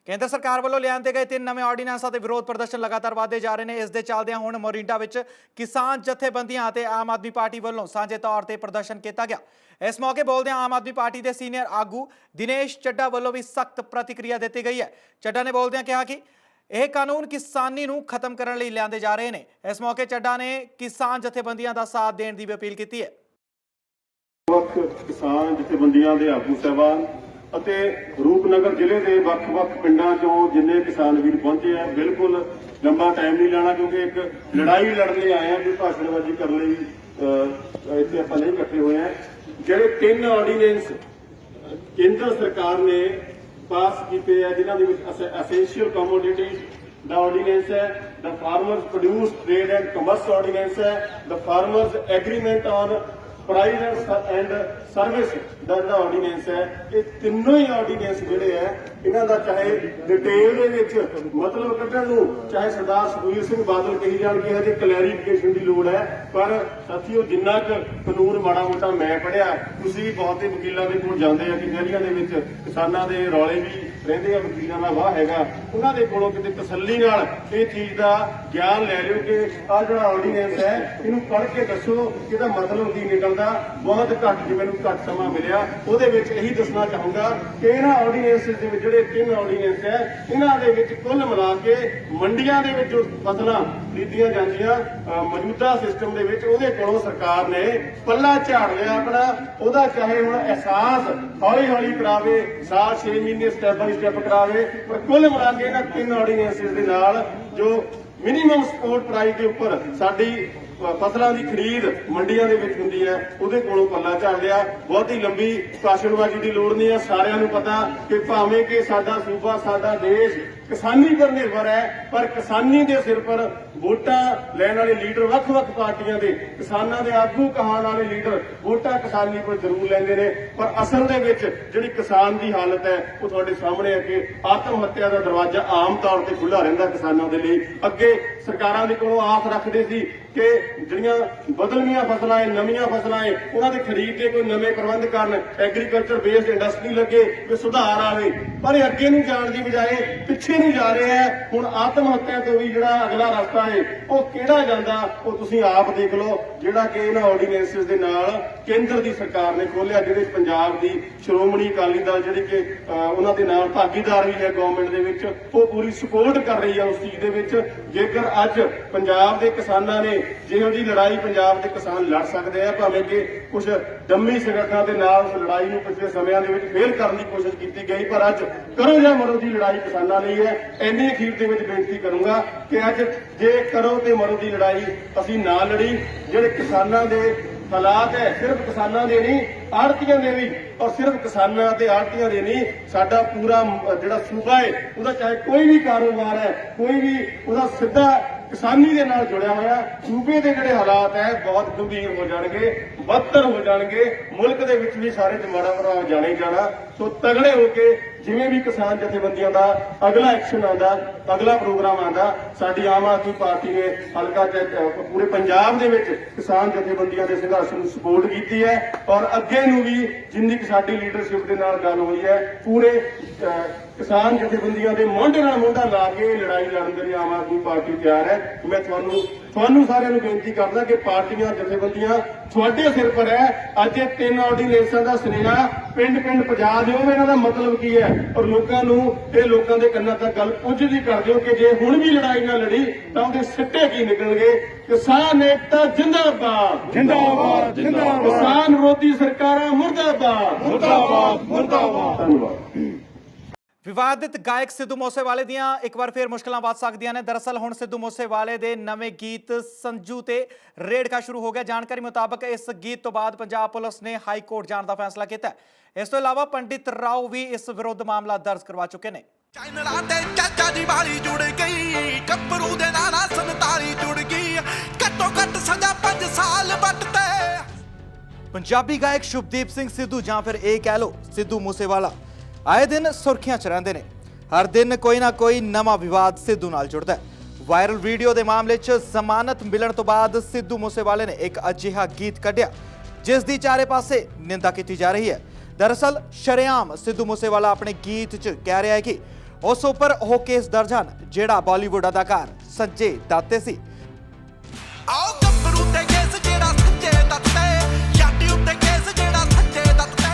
ਕੇਂਦਰ ਸਰਕਾਰ ਵੱਲੋਂ ਲਿਆਂਦੇ ਗਏ 3 ਨਵੇਂ ਆਰਡੀਨੈਂਸਾਂ ਦੇ ਵਿਰੋਧ ਪ੍ਰਦਰਸ਼ਨ ਲਗਾਤਾਰ ਵਧਦੇ ਜਾ ਰਹੇ ਨੇ। ਇਸ ਦੇ ਚੱਲਦਿਆਂ ਹੁਣ ਮੋਰਿੰਡਾ ਵਿੱਚ ਕਿਸਾਨ ਜਥੇਬੰਦੀਆਂ ਅਤੇ ਆਮ ਆਦਮੀ ਪਾਰਟੀ ਵੱਲੋਂ ਸਾਂਝੇ ਤੌਰ ਤੇ ਪ੍ਰਦਰਸ਼ਨ ਕੀਤਾ ਗਿਆ। ਇਸ ਮੌਕੇ ਬੋਲਦਿਆਂ ਆਮ ਆਦਮੀ ਪਾਰਟੀ ਦੇ ਸੀਨੀਅਰ ਆਗੂ ਦਿਨੇਸ਼ ਚੱਡਾ ਵੱਲੋਂ ਵੀ ਸਖਤ ਪ੍ਰਤੀਕਿਰਿਆ ਦਿੱਤੀ ਗਈ ਹੈ। ਚੱਡਾ ਨੇ ਬੋਲਦਿਆਂ ਕਿਹਾ ਕਿ ਇਹ ਕਾਨੂੰਨ ਕਿਸਾਨੀ ਨੂੰ ਖਤਮ ਕਰਨ ਲਈ ਲਿਆਂਦੇ ਜਾ ਰਹੇ ਨੇ। ਇਸ ਮੌਕੇ ਚੱਡਾ ਨੇ ਕਿਸਾਨ ਜਥੇਬੰਦੀਆਂ ਦਾ ਸਾਥ ਦੇਣ ਦੀ ਵੀ ਅਪੀਲ ਕੀਤੀ ਹੈ।
ਕਿਸਾਨ ਜਥੇਬੰਦੀਆਂ ਦੇ ਆਗੂ ਸਾਹਿਬਾਨ ਅਤੇ ਰੂਪਨਗਰ ਜ਼ਿਲ੍ਹੇ ਦੇ ਵੱਖ-ਵੱਖ ਪਿੰਡਾਂ ਚੋਂ ਜਿੰਨੇ ਕਿਸਾਨ ਵੀਰ ਪਹੁੰਚੇ ਆ, ਬਿਲਕੁਲ ਲੰਬਾ ਟਾਈਮ ਨਹੀਂ ਲੈਣਾ ਕਿਉਂਕਿ ਇੱਕ ਲੜਾਈ ਲੜਨ ਲਈ ਆਏ ਆ, ਕੋਈ ਭਾਸ਼ਣਬਾਜ਼ੀ ਕਰਨ ਲਈ ਇੱਥੇ ਆਪਾਂ ਨਹੀਂ ਇਕੱਠੇ ਹੋਏ ਆ। ਜਿਹੜੇ 3 ਆਰਡੀਨੈਂਸ ਕੇਂਦਰ ਸਰਕਾਰ ਨੇ ਪਾਸ ਕੀਤੇ ਆ ਜਿਨ੍ਹਾਂ ਦੇ ਵਿੱਚ ਐਸੈਂਸ਼ੀਅਲ ਕਮੋਡਿਟੀਜ਼ ਦਾ ਆਰਡੀਨੈਂਸ ਹੈ, the farmers produce trade and commerce ordinance ਹੈ, the farmers agreement on price and service ਦਾ ਆਰਡੀਨੈਂਸ ਹੈ। ਇਹ ਤਿੰਨੋਂ ਹੀ ਆਰਡੀਨੈਂਸ ਜਿਹੜੇ ਹੈ ਇਹਨਾਂ ਦਾ ਚਾਹੇ ਡਿਟੇਲ ਦੇ ਵਿੱਚ ਮਤਲਬ ਕੱਢਣ ਨੂੰ ਚਾਹੇ ਸਰਦਾਰ ਸੁਖਬੀਰ ਸਿੰਘ ਬਾਦਲ ਕਹੀ ਜਾਣ ਕਿ ਹਜੇ ਕਲੈਰੀਫਿਕੇਸ਼ਨ ਦੀ ਲੋੜ ਹੈ, ਪਰ ਸਾਥੀਓ ਜਿੰਨਾ ਕੁ ਕਾਨੂੰਨ ਮਾੜਾ ਮੋਟਾ ਮੈਂ ਪੜ੍ਹਿਆ, ਤੁਸੀਂ ਬਹੁਤੇ ਵਕੀਲਾਂ ਦੇ ਕੋਲ ਜਾਂਦੇ ਆ ਕਿ ਸ਼ਹਿਰੀਆਂ ਦੇ ਵਿੱਚ ਕਿਸਾਨਾਂ ਦੇ ਰੌਲੇ ਵੀ ਰਹਿੰਦੇ ਆ, ਵਕੀਲਾਂ ਦਾ ਵਾਹ ਹੈਗਾ, ਉਹਨਾਂ ਦੇ ਕੋਲੋਂ ਕਿਤੇ ਤਸੱਲੀ ਨਾਲ ਇਹ ਚੀਜ਼ ਦਾ ਗਿਆਨ ਲੈ ਲਿਓ ਕਿ ਆਹ ਜਿਹੜਾ ਆਰਡੀਨੈਂਸ ਹੈ ਇਹਨੂੰ ਪੜ੍ਹ ਕੇ ਦੱਸੋ ਕਿ ਇਹਦਾ ਮਤਲਬ ਕੀ ਨਿਕਲਦਾ। ਬਹੁਤ ਘੱਟ, ਜਿਵੇਂ ਮੈਨੂੰ ਘੱਟ ਸਮਾਂ ਮਿਲਿਆ ਉਹਦੇ ਵਿੱਚ ਇਹੀ ਦੱਸਣਾ ਚਾਹੂੰਗਾ ਕਿ ਇਹਨਾਂ ਆਰਡੀਨੈਂਸਿਸ ਦੇ ਵਿੱਚ ਜਿਹੜੇ 3 ਆਰਡੀਨੈਂਸ ਹੈ ਇਹਨਾਂ ਦੇ ਵਿੱਚ ਕੁੱਲ ਮਿਲਾ ਕੇ ਮੰਡੀਆਂ ਦੇ ਵਿੱਚ ਜੋ ਫਸਲਾਂ ਖਰੀਦੀਆਂ ਜਾਂਦੀਆਂ ਮੌਜੂਦਾ ਸਿਸਟਮ ਦੇ ਵਿੱਚ ਉਹਦੇ ਕੋਲੋਂ ਸਰਕਾਰ ਨੇ ਪੱਲਾ ਝਾੜ ਲਿਆ ਆਪਣਾ। ਉਹਦਾ ਚਾਹੇ ਹੁਣ ਅਹਿਸਾਸ ਹੌਲੀ ਹੌਲੀ ਕਰਾਵੇ, ਸਾਲ 6 ਮਹੀਨੇ ਸਟੈਪ ਬਾਈ ਸਟੈਪ ਕਰਾਵੇ, ਪਰ ਕੁੱਲ ਮਿਲਾ ਕੇ ਇਹਨਾਂ 3 ਆਰਡੀਨੈਂਸਿਸ ਦੇ ਨਾਲ ਜੋ ਮਿਨੀਮਮ ਸਪੋਰਟ ਪ੍ਰਾਈਸ ਦੇ ਉੱਪਰ ਸਾਡੀ ਫਸਲਾਂ ਦੀ ਖਰੀਦ ਮੰਡੀਆਂ ਦੇ ਵਿੱਚ ਹੁੰਦੀ ਹੈ ਉਹਦੇ ਕੋਲੋਂ ਪੱਲਾ ਝਾੜ ਲਿਆ। ਬਹੁਤੀ ਲੰਬੀ ਭਾਸ਼ਣਬਾਜ਼ੀ ਦੀ ਲੋੜ ਨਹੀਂ ਹੈ। ਸਾਰਿਆਂ ਨੂੰ ਪਤਾ ਕਿ ਭਾਵੇਂ ਕਿ ਸਾਡਾ ਸੂਬਾ ਸਾਡਾ ਦੇਸ਼ ਕਿਸਾਨੀ ਪਰ ਨਿਰਭਰ ਹੈ, ਪਰ ਕਿਸਾਨੀ ਦੇ ਸਿਰ ਪਰ ਵੋਟਾਂ ਲੈਣ ਵਾਲੇ ਲੀਡਰ ਵੱਖ-ਵੱਖ ਪਾਰਟੀਆਂ ਦੇ, ਕਿਸਾਨਾਂ ਦੇ ਆਗੂ ਕਹਾਣ ਵਾਲੇ ਲੀਡਰ ਵੋਟਾਂ ਕਿਸਾਨੀ ਪਰ ਜ਼ਰੂਰ ਲੈਂਦੇ ਨੇ, ਪਰ ਅਸਲ ਦੇ ਵਿੱਚ ਜਿਹੜੀ ਕਿਸਾਨ ਦੀ ਹਾਲਤ ਹੈ ਉਹ ਤੁਹਾਡੇ ਸਾਹਮਣੇ ਹੈ ਕਿ ਆਤਮ ਹੱਤਿਆ ਦਾ ਦਰਵਾਜ਼ਾ ਆਮ ਤੌਰ ਤੇ ਖੁੱਲ੍ਹਾ ਰਹਿੰਦਾ ਕਿਸਾਨਾਂ ਦੇ ਲਈ। ਅੱਗੇ ਸਰਕਾਰਾਂ ਦੇ ਕੋਲੋਂ ਆਸ ਰੱਖਦੇ ਸੀ ਕਿ ਜਿਹੜੀਆਂ ਬਦਲਵੀਆਂ ਫਸਲਾਂ ਹੈ, ਨਵੀਆਂ ਫਸਲਾਂ ਹੈ, ਉਹਨਾਂ ਦੇ ਖਰੀਦ ਦੇ ਕੋਈ ਨਵੇਂ ਪ੍ਰਬੰਧ ਕਰਨ, ਐਗਰੀਕਲਚਰ ਬੇਸਡ ਇੰਡਸਟਰੀ ਲੱਗੇ, ਕੋਈ ਸੁਧਾਰ ਆਵੇ, ਪਰ ਇਹ ਅੱਗੇ ਨੂੰ ਜਾਣ ਦੀ ਬਜਾਏ ਪਿੱਛੇ ਨੂੰ ਜਾ ਰਿਹਾ ਹੈ। ਹੁਣ ਆਤਮ ਹੱਤਿਆ ਤੋਂ ਵੀ ਜਿਹੜਾ ਅਗਲਾ ਰਸਤਾ ਹੈ ਉਹ ਕਿਹੜਾ ਜਾਂਦਾ ਉਹ ਤੁਸੀਂ ਆਪ ਦੇਖ ਲਓ, ਜਿਹੜਾ ਕਿ ਇਹਨਾਂ ਆਰਡੀਨੈਂਸਿਸ ਦੇ ਨਾਲ ਕੇਂਦਰ ਦੀ ਸਰਕਾਰ ਨੇ ਖੋਲਿਆ, ਜਿਹੜੇ ਪੰਜਾਬ ਦੀ ਸ਼੍ਰੋਮਣੀ ਅਕਾਲੀ ਦਲ ਜਿਹੜੀ ਕਿ ਉਹਨਾਂ ਦੇ ਨਾਲ ਭਾਗੀਦਾਰ ਵੀ ਹੈ ਗਵਰਨਮੈਂਟ ਦੇ ਵਿੱਚ, ਉਹ ਪੂਰੀ ਸਪੋਰਟ ਕਰ ਰਹੀ ਹੈ ਉਸ ਚੀਜ਼ ਦੇ ਵਿੱਚ। ਜੇਕਰ ਅੱਜ ਪੰਜਾਬ ਦੇ ਕਿਸਾਨਾਂ ਨੇ ਜਿਹੋ ਜਿਹੀ ਲੜਾਈ ਪੰਜਾਬ ਦੇ ਕਿਸਾਨ ਲੜ ਸਕਦੇ ਆ, ਭਾਵੇਂ ਕਿ ਕੁਝ ਡੰਮੀ ਸੰਗਠਨਾਂ ਦੇ ਨਾਲ ਉਸ ਲੜਾਈ ਨੂੰ ਪਿਛਲੇ ਸਮਿਆਂ ਦੇ ਵਿੱਚ ਫੇਲ ਕਰਨ ਦੀ ਕੋਸ਼ਿਸ਼ ਕੀਤੀ ਗਈ, ਪਰ ਅੱਜ ਕਰੋ ਜਾਂ ਮਰੋ ਦੀ ਲੜਾਈ ਕਿਸਾਨਾਂ ਲਈ ਹੈ। ਇੰਨੀ ਅਖੀਰ ਦੇ ਵਿੱਚ ਬੇਨਤੀ ਕਰੂੰਗਾ ਕਿ ਅੱਜ ਜੇ ਕਰੋ ਤੇ ਮਰੋ ਦੀ ਲੜਾਈ ਅਸੀਂ ਨਾ ਲੜੀ, ਜਿਹੜੇ ਕਿਸਾਨਾਂ ਦੇ ਹਾਲਾਤ ਹੈ ਸਿਰਫ ਕਿਸਾਨਾਂ ਦੇ ਨਹੀਂ ਆੜ੍ਹਤੀਆਂ ਦੇ ਵੀ, ਔਰ ਸਿਰਫ ਕਿਸਾਨਾਂ ਤੇ ਆੜ੍ਹਤੀਆਂ ਦੇ ਨਹੀਂ, ਸਾਡਾ ਪੂਰਾ ਜਿਹੜਾ ਸੂਬਾ ਹੈ ਉਹਦਾ ਚਾਹੇ ਕੋਈ ਵੀ ਕਾਰੋਬਾਰ ਹੈ, ਕੋਈ ਵੀ ਉਹਦਾ ਸਿੱਧਾ ਕਿਸਾਨੀ ਦੇ ਨਾਲ ਜੁੜਿਆ ਹੋਇਆ, ਸੂਬੇ ਦੇ ਜਿਹੜੇ ਹਾਲਾਤ ਹੈ ਬਹੁਤ ਗੰਭੀਰ ਹੋ ਜਾਣਗੇ, ਬਦਤਰ ਹੋ ਜਾਣਗੇ। ਮੁਲਕ ਦੇ ਵਿੱਚ ਵੀ ਸਾਰੇ ਚ ਮਾੜਾ ਪ੍ਰਭਾਵ ਜਾਣੇ ਜਾਣਾ। ਸੋ ਤਗੜੇ ਹੋ ਕੇ ਜਿਵੇਂ ਵੀ ਕਿਸਾਨ ਜਥੇਬੰਦੀਆਂ ਦਾ ਅਗਲਾ ਐਕਸ਼ਨ ਆਉਂਦਾ, ਅਗਲਾ ਪ੍ਰੋਗਰਾਮ ਆਉਂਦਾ, ਸਾਡੀ ਆਮ ਆਦਮੀ ਪਾਰਟੀ ਨੇ ਹਲਕਾ ਪੂਰੇ ਪੰਜਾਬ ਦੇ ਵਿੱਚ ਕਿਸਾਨ ਜਥੇਬੰਦੀਆਂ ਦੇ ਸੰਘਰਸ਼ ਨੂੰ ਸਪੋਰਟ ਕੀਤੀ ਹੈ, ਔਰ ਅੱਗੇ ਨੂੰ ਵੀ ਜਿੰਨੀ ਕਿ ਸਾਡੀ ਲੀਡਰਸ਼ਿਪ ਦੇ ਨਾਲ ਗੱਲ ਹੋਈ ਹੈ ਪੂਰੇ ਕਿਸਾਨ ਜਥੇਬੰਦੀਆਂ ਦੇ ਮੋਢੇ ਨਾਲ ਮੋਢਾ ਲਾ ਕੇ ਲੜਾਈ ਲੜਨ ਦੇ ਲਈ ਆਮ ਆਦਮੀ ਪਾਰਟੀ ਤਿਆਰ ਹੈ। ਮੈਂ ਤੁਹਾਨੂੰ ਸਾਰਿਆਂ ਨੂੰ ਬੇਨਤੀ ਕਰਦਾ ਕਿ ਪਾਰਟੀਆਂ ਜਥੇਬੰਦੀਆਂ ਤੁਹਾਡੇ ਸਿਰ ਪਰ ਹੈ। ਅੱਜ ਇਹ 3 ਆਰਡੀਨੈਂਸਾਂ ਦਾ ਸੁਨੇਹਾ ਪਿੰਡ-ਪਿੰਡ ਪਹੁੰਚਾ ਦਿਓ, ਇਹਨਾਂ ਦਾ ਮਤਲਬ ਕੀ ਹੈ, ਔਰ ਲੋਕਾਂ ਨੂੰ ਇਹ ਲੋਕਾਂ ਦੇ ਕੰਨਾਂ ਤੱਕ ਗੱਲ ਪੁੱਜਦੀ ਕਰ ਦਿਓ ਕਿ ਜੇ ਹੁਣ ਵੀ ਲੜਾਈ ਨਾ ਲੜੀ ਤਾਂ ਉਹਦੇ ਸਿੱਟੇ ਕੀ ਨਿਕਲਣਗੇ। ਕਿਸਾਨ ਏਕਤਾ ਜਿੰਦਾਬਾਦ, ਜਿੰਦਾਬਾਦ, ਜਿੰਦਾਬਾਦ। ਕਿਸਾਨ ਵਿਰੋਧੀ ਸਰਕਾਰਾਂ ਮੁਰਦਾਬਾਦ, ਮੁਰਦਾਬਾਦ, ਮੁਰਦਾਬਾਦ। ਧੰਨਵਾਦ।
ਵਿਵਾਦਿਤ ਗਾਇਕ ਸਿੱਧੂ ਮੂਸੇਵਾਲੇ ਦੀਆਂ ਇੱਕ ਵਾਰ ਫੇਰ ਮੁਸ਼ਕਲਾਂ ਵੱਧ ਸਕਦੀਆਂ ਨੇ। ਦਰਅਸਲ ਹੁਣ ਸਿੱਧੂ ਮੂਸੇਵਾਲੇ ਦੇ ਨਵੇਂ ਗੀਤ ਸੰਜੂ ਤੇ ਰੇੜਕਾ ਸ਼ੁਰੂ ਹੋ ਗਿਆ। ਜਾਣਕਾਰੀ ਮੁਤਾਬਕ ਇਸ ਗੀਤ ਤੋਂ ਬਾਅਦ ਪੰਜਾਬ ਪੁਲਿਸ ਨੇ ਹਾਈ ਕੋਰਟ ਜਾਣ ਦਾ ਫੈਸਲਾ ਕੀਤਾ ਹੈ। ਇਸ ਤੋਂ ਇਲਾਵਾ ਪੰਡਿਤ ਰਾਓ ਵੀ ਇਸ ਵਿਰੁੱਧ ਮਾਮਲਾ ਦਰਜ ਕਰਵਾ ਚੁੱਕੇ ਨੇ।
ਚੈਨਲਾਂ ਤੇ ਚਾਚਾ ਦੀ ਵਾਲੀ ਜੁੜ ਗਈ, ਗੱਭਰੂ ਦੇ ਨਾਲ 47 ਜੁੜ ਗਈ, ਘੱਟੋ ਘੱਟ ਸਜ਼ਾ 5 ਸਾਲ ਵੱਟਦੇ।
ਪੰਜਾਬੀ ਗਾਇਕ ਸ਼ੁਭਦੀਪ ਸਿੰਘ ਸਿੱਧੂ ਜਾਂ ਫਿਰ ਇਹ ਕਹਿ ਲਓ ਸਿੱਧੂ ਮੂਸੇਵਾਲਾ ਆਏ ਦਿਨ ਸੁਰਖੀਆਂ 'ਚ ਰਹਿੰਦੇ ਨੇ। ਹਰ ਦਿਨ ਕੋਈ ਨਾ ਕੋਈ ਨਵਾਂ ਵਿਵਾਦ ਸਿੱਧੂ ਨਾਲ ਜੁੜਦਾ ਹੈ। ਵਾਇਰਲ ਵੀਡੀਓ ਦੇ ਮਾਮਲੇ 'ਚ ਜ਼ਮਾਨਤ ਮਿਲਣ ਤੋਂ ਬਾਅਦ ਸਿੱਧੂ ਮੂਸੇਵਾਲੇ ਨੇ ਇੱਕ ਅਜਿਹਾ ਗੀਤ ਕੱਢਿਆ ਜਿਸ ਦੀ ਚਾਰੇ ਪਾਸੇ ਨਿੰਦਾ ਕੀਤੀ ਜਾ ਰਹੀ ਹੈ। ਦਰਅਸਲ ਸ਼ਰੇਆਮ ਸਿੱਧੂ ਮੂਸੇਵਾਲਾ ਆਪਣੇ ਗੀਤ 'ਚ ਕਹਿ ਰਿਹਾ ਹੈ ਕਿ ਉਸ ਉੱਪਰ ਉਹ ਕੇਸ ਦਰਜ ਹਨ ਜਿਹੜਾ ਬਾਲੀਵੁੱਡ ਅਦਾਕਾਰ ਸੰਜੇ ਦੱਤ ਤੇ ਸੀ।
ਆਓ ਗੱਭਰੂ ਤੇ ਕੇਸ ਜਿਹੜਾ ਸੰਜੇ ਦੱਤ ਤੇ, ਯਾਡੀ ਉੱਤੇ ਕੇਸ ਜਿਹੜਾ ਸੰਜੇ ਦੱਤ ਤੇ।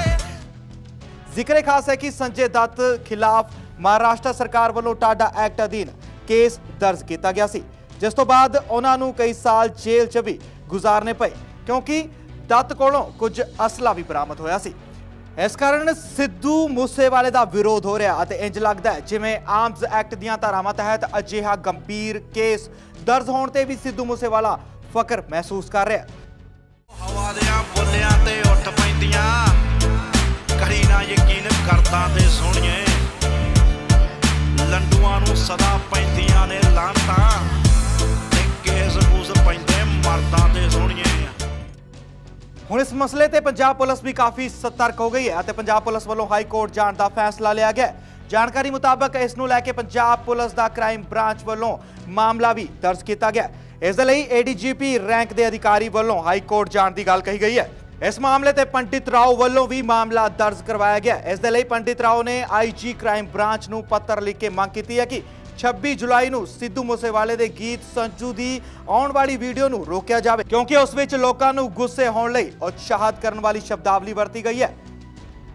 ਜ਼ਿਕਰ ਖਾਸ ਹੈ ਕਿ ਸੰਜੇ ਦੱਤ ਖਿਲਾਫ ਮਹਾਰਾਸ਼ਟਰ ਸਰਕਾਰ ਵੱਲੋਂ ਟਾਡਾ ਐਕਟ ਅਧੀਨ ਕੇਸ ਦਰਜ ਕੀਤਾ ਗਿਆ ਸੀ, ਜਿਸ ਤੋਂ ਬਾਅਦ ਉਹਨਾਂ ਨੂੰ ਕਈ ਸਾਲ ਜੇਲ੍ਹ 'ਚ ਵੀ ਗੁਜ਼ਾਰਨੇ ਪਏ ਕਿਉਂਕਿ ਦੱਤ ਕੋਲੋਂ ਕੁਝ ਅਸਲਾ ਵੀ ਬਰਾਮਦ ਹੋਇਆ ਸੀ। ਇਸ ਕਾਰਨ ਸਿੱਧੂ ਮੂਸੇਵਾਲੇ ਦਾ ਵਿਰੋਧ ਹੋ ਰਿਹਾ ਅਤੇ ਇੰਜ ਲੱਗਦਾ ਹੈ ਜਿਵੇਂ ਆਰਮਜ਼ ਐਕਟ ਦੀਆਂ ਧਾਰਾਵਾਂ ਤਹਿਤ ਅਜਿਹਾ ਗੰਭੀਰ ਕੇਸ ਦਰਜ ਹੋਣ ਤੇ ਵੀ ਸਿੱਧੂ ਮੂਸੇਵਾਲਾ ਫਖਰ ਮਹਿਸੂਸ ਕਰ ਰਿਹਾ।
ਹਵਾ ਦੇ ਬੋਲਿਆਂ ਤੇ ਉੱਠ ਪੈਂਦੀਆਂ, ਕਰੀ ਨਾ ਯਕੀਨ ਕਰਦਾ ਤੇ ਸੋਹਣੀਏ, ਲੰਡੂਆਂ ਨੂੰ ਸਦਾ ਪੈਂਦੀਆਂ ਨੇ ਲਾਂਤਾਂ ਤੇ ਕੇਸ ਕੂਸ ਪੈਂਦੇ ਮਰਦਾਂ ਤੇ ਸੋਹਣੀਏ।
ਹੁਣ ਇਸ ਮਸਲੇ ਤੇ ਪੰਜਾਬ ਪੁਲਿਸ ਵੀ ਕਾਫੀ ਸਤਰਕ ਹੋ ਗਈ ਹੈ ਅਤੇ ਪੰਜਾਬ ਪੁਲਿਸ ਵੱਲੋਂ ਹਾਈ ਕੋਰਟ ਜਾਣ ਦਾ ਫੈਸਲਾ ਲਿਆ ਗਿਆ। ਜਾਣਕਾਰੀ ਮੁਤਾਬਕ ਇਸ ਨੂੰ ਲੈ ਕੇ ਪੰਜਾਬ ਪੁਲਿਸ ਦਾ ਕ੍ਰਾਈਮ ਬ੍ਰਾਂਚ ਵੱਲੋਂ ਮਾਮਲਾ ਵੀ ਦਰਜ ਕੀਤਾ ਗਿਆ। ਇਸ ਦੇ ਲਈ ADGP ਰੈਂਕ ਦੇ ਅਧਿਕਾਰੀ ਵੱਲੋਂ ਹਾਈ ਕੋਰਟ ਜਾਣ ਦੀ ਗੱਲ ਕਹੀ ਗਈ ਹੈ। ਇਸ ਮਾਮਲੇ ਤੇ ਪੰਡਿਤ ਰਾਓ ਵੱਲੋਂ ਵੀ ਮਾਮਲਾ ਦਰਜ ਕਰਵਾਇਆ ਗਿਆ। ਇਸ ਦੇ ਲਈ ਪੰਡਿਤ ਰਾਓ ਨੇ IG ਕ੍ਰਾਈਮ ਬ੍ਰਾਂਚ ਨੂੰ ਪੱਤਰ ਲਿਖ ਕੇ ਮੰਗ ਕੀਤੀ ਹੈ ਕਿ 26 ਜੁਲਾਈ ਨੂੰ ਸਿੱਧੂ ਮੂਸੇਵਾਲੇ ਦੇ ਗੀਤ ਸੰਜੂ ਦੀ ਆਉਣ ਵਾਲੀ ਵੀਡੀਓ ਨੂੰ ਰੋਕਿਆ ਜਾਵੇ ਕਿਉਂਕਿ ਉਸ ਵਿੱਚ ਲੋਕਾਂ ਨੂੰ ਗੁੱਸੇ ਹੋਣ ਲਈ ਉਤਸ਼ਾਹਿਤ ਕਰਨ ਵਾਲੀ ਸ਼ਬਦਾਵਲੀ ਵਰਤੀ ਗਈ ਹੈ।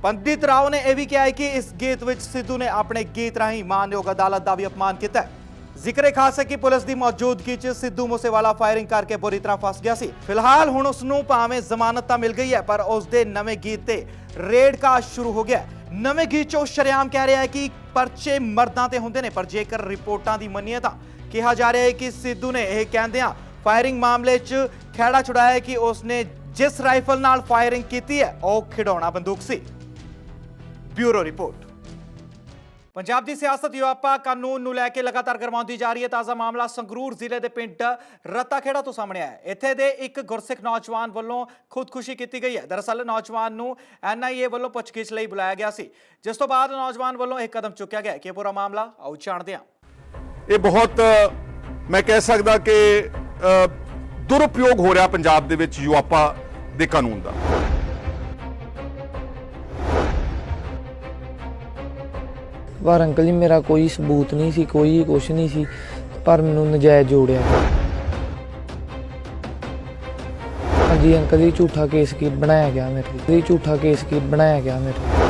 ਪੰਡਿਤ ਰਾਓ ਨੇ ਇਹ ਵੀ ਕਿਹਾ ਹੈ ਕਿ ਇਸ ਗੀਤ ਵਿੱਚ ਸਿੱਧੂ ਨੇ ਆਪਣੇ ਗੀਤ ਰਾਹੀਂ ਮਾਨਯੋਗ ਅਦਾਲਤ ਦਾ ਵੀ ਅਪਮਾਨ ਕੀਤਾ ਹੈ। ਜ਼ਿਕਰ ਖਾਸ ਹੈ ਕਿ ਪੁਲਿਸ ਦੀ ਮੌਜੂਦਗੀ 'ਚ ਸਿੱਧੂ ਮੂਸੇਵਾਲਾ ਫਾਇਰਿੰਗ ਕਰਕੇ ਬੁਰੀ ਤਰ੍ਹਾਂ ਫਸ ਗਿਆ ਸੀ। ਫਿਲਹਾਲ ਹੁਣ ਉਸ ਨੂੰ ਭਾਵੇਂ ਜ਼ਮਾਨਤ ਤਾਂ ਮਿਲ ਗਈ ਹੈ ਪਰ ਉਸ ਦੇ ਨਵੇਂ ਗੀਤ ਤੇ ਰੇੜਕਾ ਸ਼ੁਰੂ ਹੋ ਗਿਆ। ਨਵੇਂ ਗੀਤ 'ਚ ਉਹ ਸ਼ਰੇਆਮ ਕਹਿ ਰਿਹਾ ਹੈ ਕਿ ਪਰਚੇ ਮਰਦਾਂ ਤੇ ਹੁੰਦੇ ਨੇ, ਪਰ ਜੇਕਰ ਰਿਪੋਰਟਾਂ ਦੀ ਮੰਨੀਏ ਤਾਂ ਕਿਹਾ ਜਾ ਰਿਹਾ ਹੈ ਕਿ ਸਿੱਧੂ ਨੇ ਇਹ ਕਹਿੰਦਿਆਂ ਫਾਇਰਿੰਗ ਮਾਮਲੇ 'ਚ ਖਹਿੜਾ ਛੁਡਾਇਆ ਕਿ ਉਸਨੇ ਜਿਸ ਰਾਈਫਲ ਨਾਲ ਫਾਇਰਿੰਗ ਕੀਤੀ ਹੈ ਉਹ ਖਿਡੌਣਾ ਬੰਦੂਕ ਸੀ। Bureau report. ਪੰਜਾਬ ਦੀ ਸਿਆਸਤ ਯੂਆਪਾ ਕਾਨੂੰਨ ਨੂੰ ਲੈ ਕੇ ਲਗਾਤਾਰ ਗਰਮਾਉਂਦੀ ਜਾ ਰਹੀ ਹੈ। ਤਾਜ਼ਾ ਮਾਮਲਾ ਸੰਗਰੂਰ ਜ਼ਿਲ੍ਹੇ ਦੇ ਪਿੰਡ ਰਤਾਖੇੜਾ ਤੋਂ ਸਾਹਮਣੇ ਆਇਆ ਹੈ। ਇੱਥੇ ਦੇ ਇੱਕ ਗੁਰਸਿੱਖ ਨੌਜਵਾਨ ਵੱਲੋਂ ਖੁਦਕੁਸ਼ੀ ਕੀਤੀ ਗਈ ਹੈ। ਦਰਅਸਲ ਨੌਜਵਾਨ ਨੂੰ ਐਨਆਈਏ ਵੱਲੋਂ ਪੁੱਛਗਿੱਛ ਲਈ ਬੁਲਾਇਆ ਗਿਆ ਸੀ, ਜਿਸ ਤੋਂ ਬਾਅਦ ਨੌਜਵਾਨ ਵੱਲੋਂ ਇੱਕ ਕਦਮ ਚੁੱਕਿਆ ਗਿਆ ਕਿ ਪੂਰਾ ਮਾਮਲਾ ਆਓ ਜਾਣਦੇ ਹਾਂ।
ਇਹ ਬਹੁਤ ਮੈਂ ਕਹਿ ਸਕਦਾ ਕਿ ਦੁਰਉਪਯੋਗ ਹੋ ਰਿਹਾ ਪੰਜਾਬ ਦੇ ਵਿੱਚ ਯੂਆਪਾ ਦੇ ਕਾਨੂੰਨ ਦਾ।
ਪਰ ਅੰਕਲ ਜੀ ਮੇਰਾ ਕੋਈ ਸਬੂਤ ਨਹੀਂ ਸੀ, ਕੋਈ ਕੁਛ ਨਹੀਂ ਸੀ, ਪਰ ਮੈਨੂੰ ਨਜਾਇਜ਼ ਜੋੜਿਆ। ਹਾਂਜੀ ਅੰਕਲ ਜੀ ਝੂਠਾ ਕੇਸ ਕੀ ਬਣਾਇਆ ਗਿਆ ਮੇਰੇ ਤੇ, ਝੂਠਾ ਕੇਸ ਕੀ ਬਣਾਇਆ ਗਿਆ ਮੇਰੇ ਤੇ।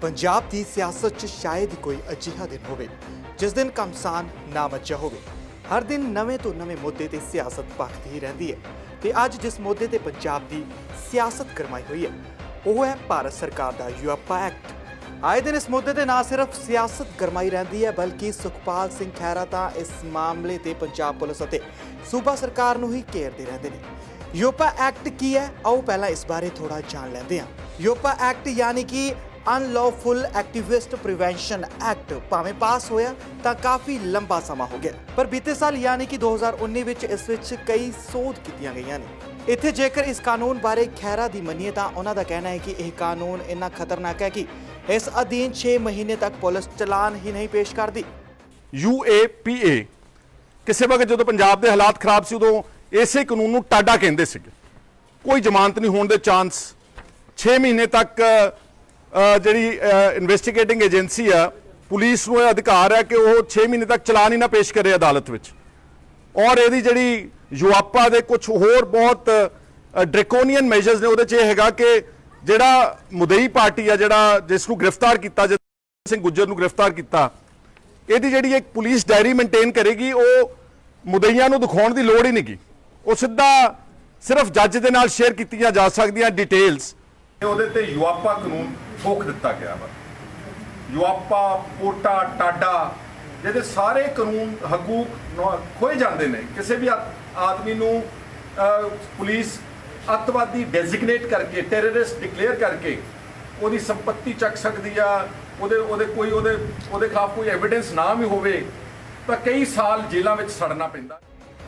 ਪੰਜਾਬ ਦੀ ਸਿਆਸਤ 'ਚ ਸ਼ਾਇਦ ਹੀ ਕੋਈ ਅਜਿਹਾ ਦਿਨ ਹੋਵੇ ਜਿਸ ਦਿਨ ਘਮਸਾਨ ਨਾ ਮੱਚਿਆ ਹੋਵੇ। ਹਰ ਦਿਨ ਨਵੇਂ ਤੋਂ ਨਵੇਂ ਮੁੱਦੇ ਤੇ ਸਿਆਸਤ ਭਖਦੀ ਹੀ ਰਹਿੰਦੀ ਹੈ ਤੇ ਅੱਜ ਜਿਸ ਮੁੱਦੇ ਤੇ ਪੰਜਾਬ ਦੀ ਸਿਆਸਤ ਗਰਮਾਈ ਹੋਈ ਹੈ ਉਹ ਹੈ ਭਾਰਤ ਸਰਕਾਰ ਦਾ ਯੂਆਪਾ ਐਕਟ। ਆਏ ਦਿਨ ਇਸ ਮੁੱਦੇ ਤੇ ਨਾ ਸਿਰਫ ਸਿਆਸਤ ਗਰਮਾਈ ਰਹਿੰਦੀ ਹੈ ਬਲਕਿ ਸੁਖਪਾਲ ਸਿੰਘ ਖਹਿਰਾ ਤਾਂ ਇਸ ਮਾਮਲੇ ਤੇ ਪੰਜਾਬ ਪੁਲਿਸ ਅਤੇ ਸੂਬਾ ਸਰਕਾਰ ਨੂੰ ਹੀ ਘੇਰਦੇ ਰਹਿੰਦੇ ਨੇ। ਯੂਆਪਾ ਐਕਟ ਕੀ ਹੈ, ਆਓ ਪਹਿਲਾਂ ਇਸ ਬਾਰੇ ਥੋੜਾ ਜਾਣ ਲੈਂਦੇ ਹਾਂ। ਯੂਆਪਾ ਐਕਟ ਯਾਨੀ ਕਿ ਅਨਲੌਫੁਲ ਐਕਟਿਵਿਸਟ ਪ੍ਰੀਵੈਂਸ਼ਨ ਐਕਟ ਭਾਵੇਂ ਪਾਸ ਹੋਇਆ ਤਾਂ ਕਾਫੀ ਲੰਬਾ ਸਮਾਂ ਹੋ ਗਿਆ, ਪਰ ਬੀਤੇ ਸਾਲ ਯਾਨੀ ਕਿ 2019 ਵਿੱਚ ਇਸ ਵਿੱਚ ਕਈ ਸੋਧ ਕੀਤੀਆਂ ਗਈਆਂ ਨੇ। ਇੱਥੇ ਜੇਕਰ ਇਸ ਕਾਨੂੰਨ ਬਾਰੇ ਖਹਿਰਾ ਦੀ ਮੰਨੀਏ ਤਾਂ ਉਹਨਾਂ ਦਾ ਕਹਿਣਾ ਹੈ ਕਿ ਇਹ ਕਾਨੂੰਨ ਇੰਨਾ ਖਤਰਨਾਕ ਹੈ ਕਿ ਇਸ ਅਧੀਨ 6 ਮਹੀਨੇ ਤੱਕ ਪੁਲਿਸ ਚਲਾਨ ਹੀ ਨਹੀਂ ਪੇਸ਼ ਕਰਦੀ।
UAPA ਕਿਸੇ ਵਕਤ ਜਦੋਂ ਪੰਜਾਬ ਦੇ ਹਾਲਾਤ ਖਰਾਬ ਸੀ ਉਦੋਂ ਇਸੇ ਕਾਨੂੰਨ ਨੂੰ ਟਾਡਾ ਕਹਿੰਦੇ ਸੀਗੇ। ਕੋਈ ਜ਼ਮਾਨਤ ਨਹੀਂ ਹੋਣ ਦੇ ਚਾਂਸ, 6 ਮਹੀਨੇ ਤੱਕ ਜਿਹੜੀ ਇਨਵੈਸਟੀਗੇਟਿੰਗ ਏਜੰਸੀ ਆ ਪੁਲਿਸ ਨੂੰ ਇਹ ਅਧਿਕਾਰ ਹੈ ਕਿ ਉਹ 6 ਮਹੀਨੇ ਤੱਕ ਚਲਾਨ ਹੀ ਨਾ ਪੇਸ਼ ਕਰੇ ਅਦਾਲਤ ਵਿੱਚ। ਔਰ ਇਹਦੀ ਜਿਹੜੀ ਯੂਆਪਾ ਦੇ ਕੁਝ ਹੋਰ ਬਹੁਤ ਡਰੈਕੋਨੀਅਨ ਮੈਜਰਸ ਨੇ ਉਹਦੇ 'ਚ ਇਹ ਹੈਗਾ ਕਿ ਜਿਹੜਾ ਮੁਦਈ ਪਾਰਟੀ ਆ ਜਿਹੜਾ ਜਿਸ ਨੂੰ ਗ੍ਰਿਫਤਾਰ ਕੀਤਾ, ਜਸਪ੍ਰੀਤ ਸਿੰਘ ਗੁੱਜਰ ਨੂੰ ਗ੍ਰਿਫਤਾਰ ਕੀਤਾ, ਇਹਦੀ ਜਿਹੜੀ ਇੱਕ ਪੁਲਿਸ ਡਾਇਰੀ ਮੇਨਟੇਨ ਕਰੇਗੀ, ਉਹ ਮੁਦਈਆਂ ਨੂੰ ਦਿਖਾਉਣ ਦੀ ਲੋੜ ਹੀ ਨਹੀਂ ਗੀ। ਉਹ ਸਿੱਧਾ ਸਿਰਫ ਜੱਜ ਦੇ ਨਾਲ ਸ਼ੇਅਰ ਕੀਤੀਆਂ ਜਾ ਸਕਦੀਆਂ ਡਿਟੇਲਸ ਉਹਦੇ ਤੇ ਯੂਆਪਾ ਕਾਨੂੰਨ ਥੋਕ ਦਿੱਤਾ ਗਿਆ ਵਾ। ਯੂਆਪਾ, ਪੋਟਾ, ਟਾਡਾ ਜਿਹਦੇ ਸਾਰੇ ਕਾਨੂੰਨ ਹਕੂਕ ਖੋਏ ਜਾਂਦੇ ਨੇ। ਕਿਸੇ ਵੀ ਆਦਮੀ ਨੂੰ ਪੁਲਿਸ ਅੱਤਵਾਦੀ ਡੈਜ਼ਿਗਨੇਟ ਕਰਕੇ, ਟੈਰਰਿਸਟ ਡਿਕਲੇਅਰ ਕਰਕੇ ਉਹਦੀ ਸੰਪत्ति ਚੱਕ ਸਕਦੀ ਆ। ਉਹਦੇ ਖਿਲਾਫ ਕੋਈ ਐਵੀਡੈਂਸ ਨਾ ਵੀ ਹੋਵੇ ਤਾਂ ਕਈ ਸਾਲ ਜੇਲ੍ਹਾਂ ਵਿੱਚ ਸੜਨਾ ਪੈਂਦਾ।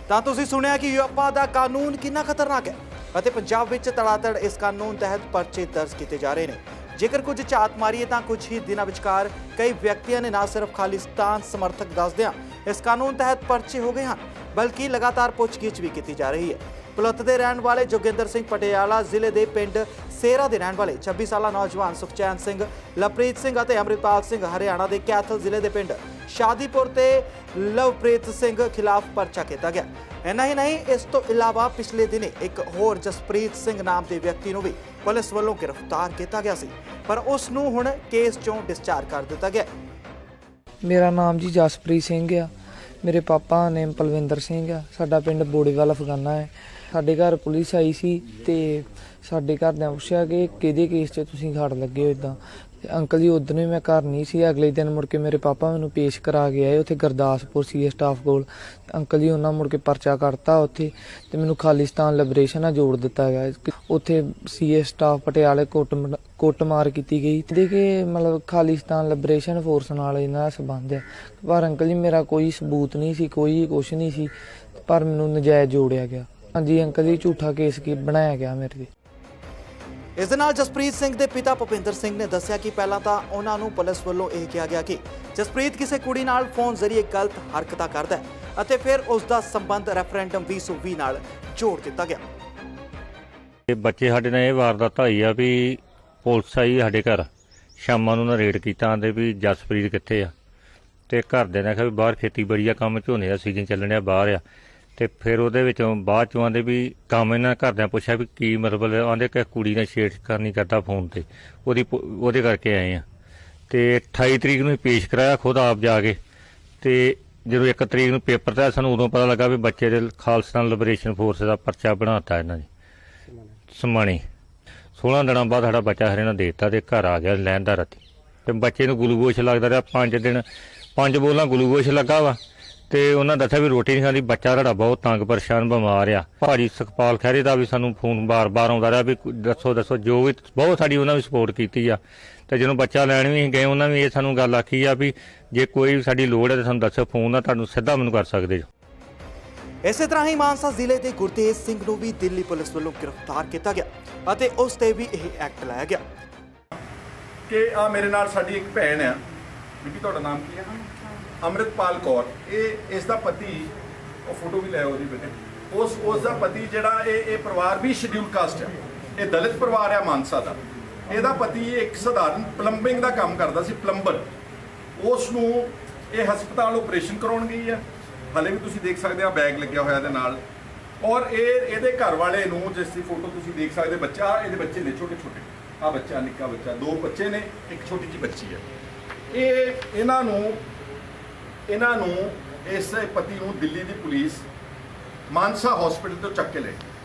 ਤਾਂ ਤੁਸੀਂ ਸੁਣਿਆ ਕਿ ਯੂਆਪਾ ਦਾ ਕਾਨੂੰਨ ਕਿੰਨਾ ਖਤਰਨਾਕ ਹੈ ਅਤੇ ਪੰਜਾਬ ਵਿੱਚ ਤੜਾਤੜ ਇਸ ਕਾਨੂੰਨ ਤਹਿਤ ਪਰਚੇ ਦਰਜ ਕੀਤੇ ਜਾ ਰਹੇ ਨੇ। ਜੇਕਰ ਕੁਝ ਝਾਤ ਮਾਰੀਏ ਤਾਂ ਕੁਝ ਹੀ ਦਿਨਾਂ ਵਿਚਕਾਰ ਕਈ ਵਿਅਕਤੀਆਂ ਨੇ ਨਾ ਸਿਰਫ ਖਾਲਿਸਤਾਨ ਸਮਰਥਕ ਦੱਸਦਿਆਂ ਇਸ ਕਾਨੂੰਨ ਤਹਿਤ ਪਰਚੇ ਹੋ ਗਏ ਹਨ ਬਲਕਿ ਲਗਾਤਾਰ ਪੁੱਛਗਿੱਛ ਵੀ ਕੀਤੀ ਜਾ ਰਹੀ ਹੈ। ਪੁਲਤ ਦੇ ਰਹਿਣ ਵਾਲੇ ਜੋਗਿੰਦਰ ਸਿੰਘ ਪਟਿਆਲਾ ਜ਼ਿਲ੍ਹੇ ਦੇ ਪਿੰਡ ਸੇਰਾ ਦੇ ਰਹਿਣ ਵਾਲੇ 26 ਸਾਲਾ ਨੌਜਵਾਨ ਸੁਖਚੈਨ ਸਿੰਘ, ਲਵਪ੍ਰੀਤ ਸਿੰਘ ਅਤੇ ਅੰਮ੍ਰਿਤਪਾਲ ਸਿੰਘ ਹਰਿਆਣਾ ਦੇ ਕੈਥਲ ਜ਼ਿਲ੍ਹੇ ਦੇ ਪਿੰਡ ਸ਼ਾਦੀਪੁਰ ਤੇ ਲਵਪ੍ਰੀਤ ਸਿੰਘ ਖਿਲਾਫ ਪਰਚਾ ਕੀਤਾ ਗਿਆ। ਇੰਨਾ ਹੀ ਨਹੀਂ, ਇਸ ਤੋਂ ਇਲਾਵਾ ਪਿਛਲੇ ਦਿਨੇ ਇੱਕ ਹੋਰ ਜਸਪ੍ਰੀਤ ਸਿੰਘ ਨਾਮ ਦੇ ਵਿਅਕਤੀ ਨੂੰ ਵੀ ਪੁਲਿਸ ਵੱਲੋਂ ਗ੍ਰਿਫਤਾਰ ਕੀਤਾ ਗਿਆ ਸੀ, ਪਰ ਉਸ ਨੂੰ ਹੁਣ ਕੇਸ ਚੋਂ ਡਿਸਚਾਰਜ ਕਰ ਦਿੱਤਾ ਗਿਆ।
ਮੇਰਾ ਨਾਮ ਜੀ ਜਸਪ੍ਰੀਤ ਸਿੰਘ ਆ। ਮੇਰੇ ਪਾਪਾ ਨੇਮ ਪਲਵਿੰਦਰ ਸਿੰਘ ਆ। ਸਾਡਾ ਪਿੰਡ ਬੋੜੇਵਾਲ ਅਫਗਾਨਾ ਹੈ। ਸਾਡੇ ਘਰ ਪੁਲਿਸ ਆਈ ਸੀ ਤੇ ਸਾਡੇ ਘਰਦਿਆਂ ਪੁੱਛਿਆ ਕਿ ਕਿਹਦੇ ਕੇਸ 'ਚ ਤੁਸੀਂ ਖੜ ਲੱਗੇ ਹੋ ਇੱਦਾਂ। ਅੰਕਲ ਜੀ ਉਦੋਂ ਵੀ ਮੈਂ ਘਰ ਨਹੀਂ ਸੀ। ਅਗਲੇ ਦਿਨ ਮੁੜ ਕੇ ਮੇਰੇ ਪਾਪਾ ਮੈਨੂੰ ਪੇਸ਼ ਕਰਾ ਕੇ ਆਏ ਉੱਥੇ ਗੁਰਦਾਸਪੁਰ ਸੀਏ ਸਟਾਫ ਕੋਲ। ਅੰਕਲ ਜੀ ਉਹਨਾਂ ਮੁੜ ਕੇ ਪਰਚਾ ਕਰਤਾ ਉੱਥੇ ਤੇ ਮੈਨੂੰ ਖਾਲਿਸਤਾਨ ਲਿਬਰੇਸ਼ਨ ਨਾਲ ਜੋੜ ਦਿੱਤਾ ਗਿਆ। ਉੱਥੇ ਸੀਏ ਸਟਾਫ ਪਟਿਆਲੇ ਕੁੱਟਮਾਰ ਕੀਤੀ ਗਈ ਤੇ ਕਿ ਮਤਲਬ ਖਾਲਿਸਤਾਨ ਲਿਬਰੇਸ਼ਨ ਫੋਰਸ ਨਾਲ ਇਹਨਾਂ ਦਾ ਸੰਬੰਧ ਹੈ। ਪਰ ਅੰਕਲ ਜੀ ਮੇਰਾ ਕੋਈ ਸਬੂਤ ਨਹੀਂ ਸੀ, ਕੋਈ ਕੁਛ ਨਹੀਂ ਸੀ, ਪਰ ਮੈਨੂੰ ਨਜਾਇਜ਼ ਜੋੜਿਆ ਗਿਆ। ਹਾਂਜੀ ਅੰਕਲ ਜੀ ਝੂਠਾ ਕੇਸ ਕੀ ਬਣਾਇਆ ਗਿਆ ਮੇਰੇ ਤੇ।
ਇਸ ਦੇ ਨਾਲ ਜਸਪ੍ਰੀਤ ਸਿੰਘ ਦੇ ਪਿਤਾ ਭੁਪਿੰਦਰ ਸਿੰਘ ਨੇ ਦੱਸਿਆ ਕਿ ਪਹਿਲਾਂ ਤਾਂ ਉਹਨਾਂ ਨੂੰ ਪੁਲਿਸ ਵੱਲੋਂ ਇਹ ਕਿਹਾ ਗਿਆ ਕਿ ਜਸਪ੍ਰੀਤ ਕਿਸੇ ਕੁੜੀ ਨਾਲ ਫੋਨ ਜ਼ਰੀਏ ਗਲਤ ਹਰਕਤਾਂ ਕਰਦਾ ਹੈ ਅਤੇ ਫਿਰ ਉਸ ਦਾ ਸੰਬੰਧ ਰੈਫਰੈਂਡਮ 2020 ਨਾਲ ਜੋੜ ਦਿੱਤਾ ਗਿਆ।
ਇਹ ਬੱਚੇ ਸਾਡੇ ਨਾਲ ਇਹ ਵਾਰਦਾਤ ਹੋਈ ਆ ਵੀ ਪੁਲਿਸ ਆਈ ਸਾਡੇ ਘਰ, ਸ਼ਾਮਾਂ ਨੂੰ ਉਹਨਾਂ ਰੇਡ ਕੀਤਾ, ਆਂਦੇ ਵੀ ਜਸਪ੍ਰੀਤ ਕਿੱਥੇ ਆ, ਤੇ ਘਰਦਿਆਂ ਨੇ ਆਖਿਆ ਵੀ ਬਾਹਰ ਖੇਤੀਬਾੜੀ ਦਾ ਕੰਮ, ਝੋਨੇ ਦਾ ਸੀਜ਼ਨ ਚੱਲਣ ਡਿਆ ਬਾਹਰ ਆ। ਤੇ ਫਿਰ ਉਹਦੇ ਵਿੱਚੋਂ ਬਾਅਦ ਚੋਂ ਆਂਦੇ ਵੀ ਕੰਮ ਇਹਨਾਂ ਘਰਦਿਆਂ ਪੁੱਛਿਆ ਵੀ ਕੀ ਮਤਲਬ, ਆਂਦੇ ਕਿ ਕੁੜੀ ਨਾਲ ਛੇੜਖਾਨੀ ਕਰਦਾ ਫੋਨ ਤੇ, ਉਹਦੇ ਕਰਕੇ ਆਏ ਆ। ਤੇ 28 ਤਰੀਕ ਨੂੰ ਪੇਸ਼ ਕਰਾਇਆ ਖੁਦ ਆਪ ਜਾ ਕੇ। ਤੇ ਜਦੋਂ 1 ਤਰੀਕ ਨੂੰ ਪੇਪਰ ਤੇ ਸਾਨੂੰ ਉਦੋਂ ਪਤਾ ਲੱਗਾ ਵੀ ਬੱਚੇ ਦੇ ਖਾਲਿਸਤਾਨ ਲਿਬਰੇਸ਼ਨ ਫੋਰਸ ਦਾ ਪਰਚਾ ਬਣਾਤਾ ਇਹਨਾਂ ਨੇ ਸਮਾਣੇ। 16 ਦਿਨਾਂ ਬਾਅਦ ਸਾਡਾ ਬੱਚਾ ਹਰਿਆਣਾ ਦੇ ਦਿੱਤਾ ਤੇ ਘਰ ਆ ਗਿਆ ਲੈਣ ਦਾ ਰਾਤੀ। ਤੇ ਬੱਚੇ ਨੂੰ ਗਲੂਕੋਸ਼ ਲੱਗਦਾ ਰਿਹਾ 5 ਦਿਨ 5 ਬੋਲਾਂ ਗਲੂਕੋਸ਼ ਲੱਗਾ ਵਾ ਤੇ ਉਹਨਾਂ ਦੱਸਿਆ ਵੀ ਰੋਟੀ ਨਹੀਂ ਖਾਂਦੀ, ਬੱਚਾ ਤੁਹਾਡਾ ਬਹੁਤ ਤੰਗ ਪਰੇਸ਼ਾਨ ਬਿਮਾਰ ਆ। ਭਾਜੀ ਸੁਖਪਾਲ ਖਹਿਰੇ ਦਾ ਵੀ ਸਾਨੂੰ ਫੋਨ ਬਾਰ-ਬਾਰ ਆਉਂਦਾ ਰਿਹਾ ਵੀ ਦੱਸੋ ਜੋ ਵੀ ਬਹੁਤ ਸਾਡੀ ਉਹਨਾਂ ਵੀ ਸਪੋਰਟ ਕੀਤੀ ਆ। ਤੇ ਜਦੋਂ ਬੱਚਾ ਲੈਣ ਵੀ ਗਏ ਉਹਨਾਂ ਵੀ ਇਹ ਸਾਨੂੰ ਗੱਲ ਆਖੀ ਆ ਵੀ ਜੇ ਕੋਈ ਸਾਡੀ ਲੋੜ ਹੈ ਤਾਂ ਸਾਨੂੰ ਦੱਸੋ, ਫੋਨ ਨਾਲ ਤੁਹਾਨੂੰ ਸਿੱਧਾ ਮੈਨੂੰ ਕਰ ਸਕਦੇ ਜੋ।
ਇਸੇ ਤਰ੍ਹਾਂ ਹੀ ਮਾਨਸਾ ਜ਼ਿਲ੍ਹੇ ਦੇ ਗੁਰਤੇਜ ਸਿੰਘ ਨੂੰ ਵੀ ਦਿੱਲੀ ਪੁਲਿਸ ਵੱਲੋਂ ਗ੍ਰਿਫਤਾਰ ਕੀਤਾ ਗਿਆ ਅਤੇ ਉਸ ਤੇ ਵੀ ਇਹ ਐਕਟ ਲਾਇਆ ਗਿਆ
ਕਿ ਆ ਮੇਰੇ ਨਾਲ ਸਾਡੀ ਇੱਕ ਭੈਣ ਆ, ਬੀਬੀ ਤੁਹਾਡਾ ਨਾਮ ਕੀ ਹੈ? ਅੰਮ੍ਰਿਤਪਾਲ ਕੌਰ। ਇਹ ਇਸ ਦਾ ਪਤੀ, ਉਹ ਫੋਟੋ ਵੀ ਲੈ ਉਹਦੀ ਬੇਟੇ, ਉਸ ਦਾ ਪਤੀ ਜਿਹੜਾ ਇਹ ਪਰਿਵਾਰ ਵੀ ਸ਼ਡਿਊਲ ਕਾਸਟ ਹੈ, ਇਹ ਦਲਿਤ ਪਰਿਵਾਰ ਹੈ ਮਾਨਸਾ ਦਾ। ਇਹਦਾ ਪਤੀ ਇੱਕ ਸਧਾਰਨ ਪਲੰਬਿੰਗ ਦਾ ਕੰਮ ਕਰਦਾ ਸੀ, ਪਲੰਬਰ। ਉਸ ਨੂੰ ਇਹ ਹਸਪਤਾਲ ਆਪਰੇਸ਼ਨ ਕਰਾਉਣ ਗਈ ਹੈ, ਹਾਲੇ ਵੀ ਤੁਸੀਂ ਦੇਖ ਸਕਦੇ ਆ ਬੈਗ ਲੱਗਿਆ ਹੋਇਆ ਇਹਦੇ ਨਾਲ। ਔਰ ਇਹਦੇ ਘਰ ਵਾਲੇ ਨੂੰ, ਜਿਸ ਦੀ ਫੋਟੋ ਤੁਸੀਂ ਦੇਖ ਸਕਦੇ, ਬੱਚਾ, ਇਹਦੇ ਬੱਚੇ ਨੇ ਛੋਟੇ ਛੋਟੇ, ਆ ਬੱਚਾ ਨਿੱਕਾ ਬੱਚਾ, 2 ਬੱਚੇ ਨੇ, ਇੱਕ ਛੋਟੀ ਜਿਹੀ ਬੱਚੀ ਹੈ। ਇਹਨਾਂ ਨੂੰ ਇਸ ਪਤੀ ਨੂੰ ਦਿੱਲੀ ਦੀ ਪੁਲਿਸ ਮਾਨਸਾ ਹਸਪੀਟਲ ਤੋਂ ਚੱਕ ਕੇ ਲੈ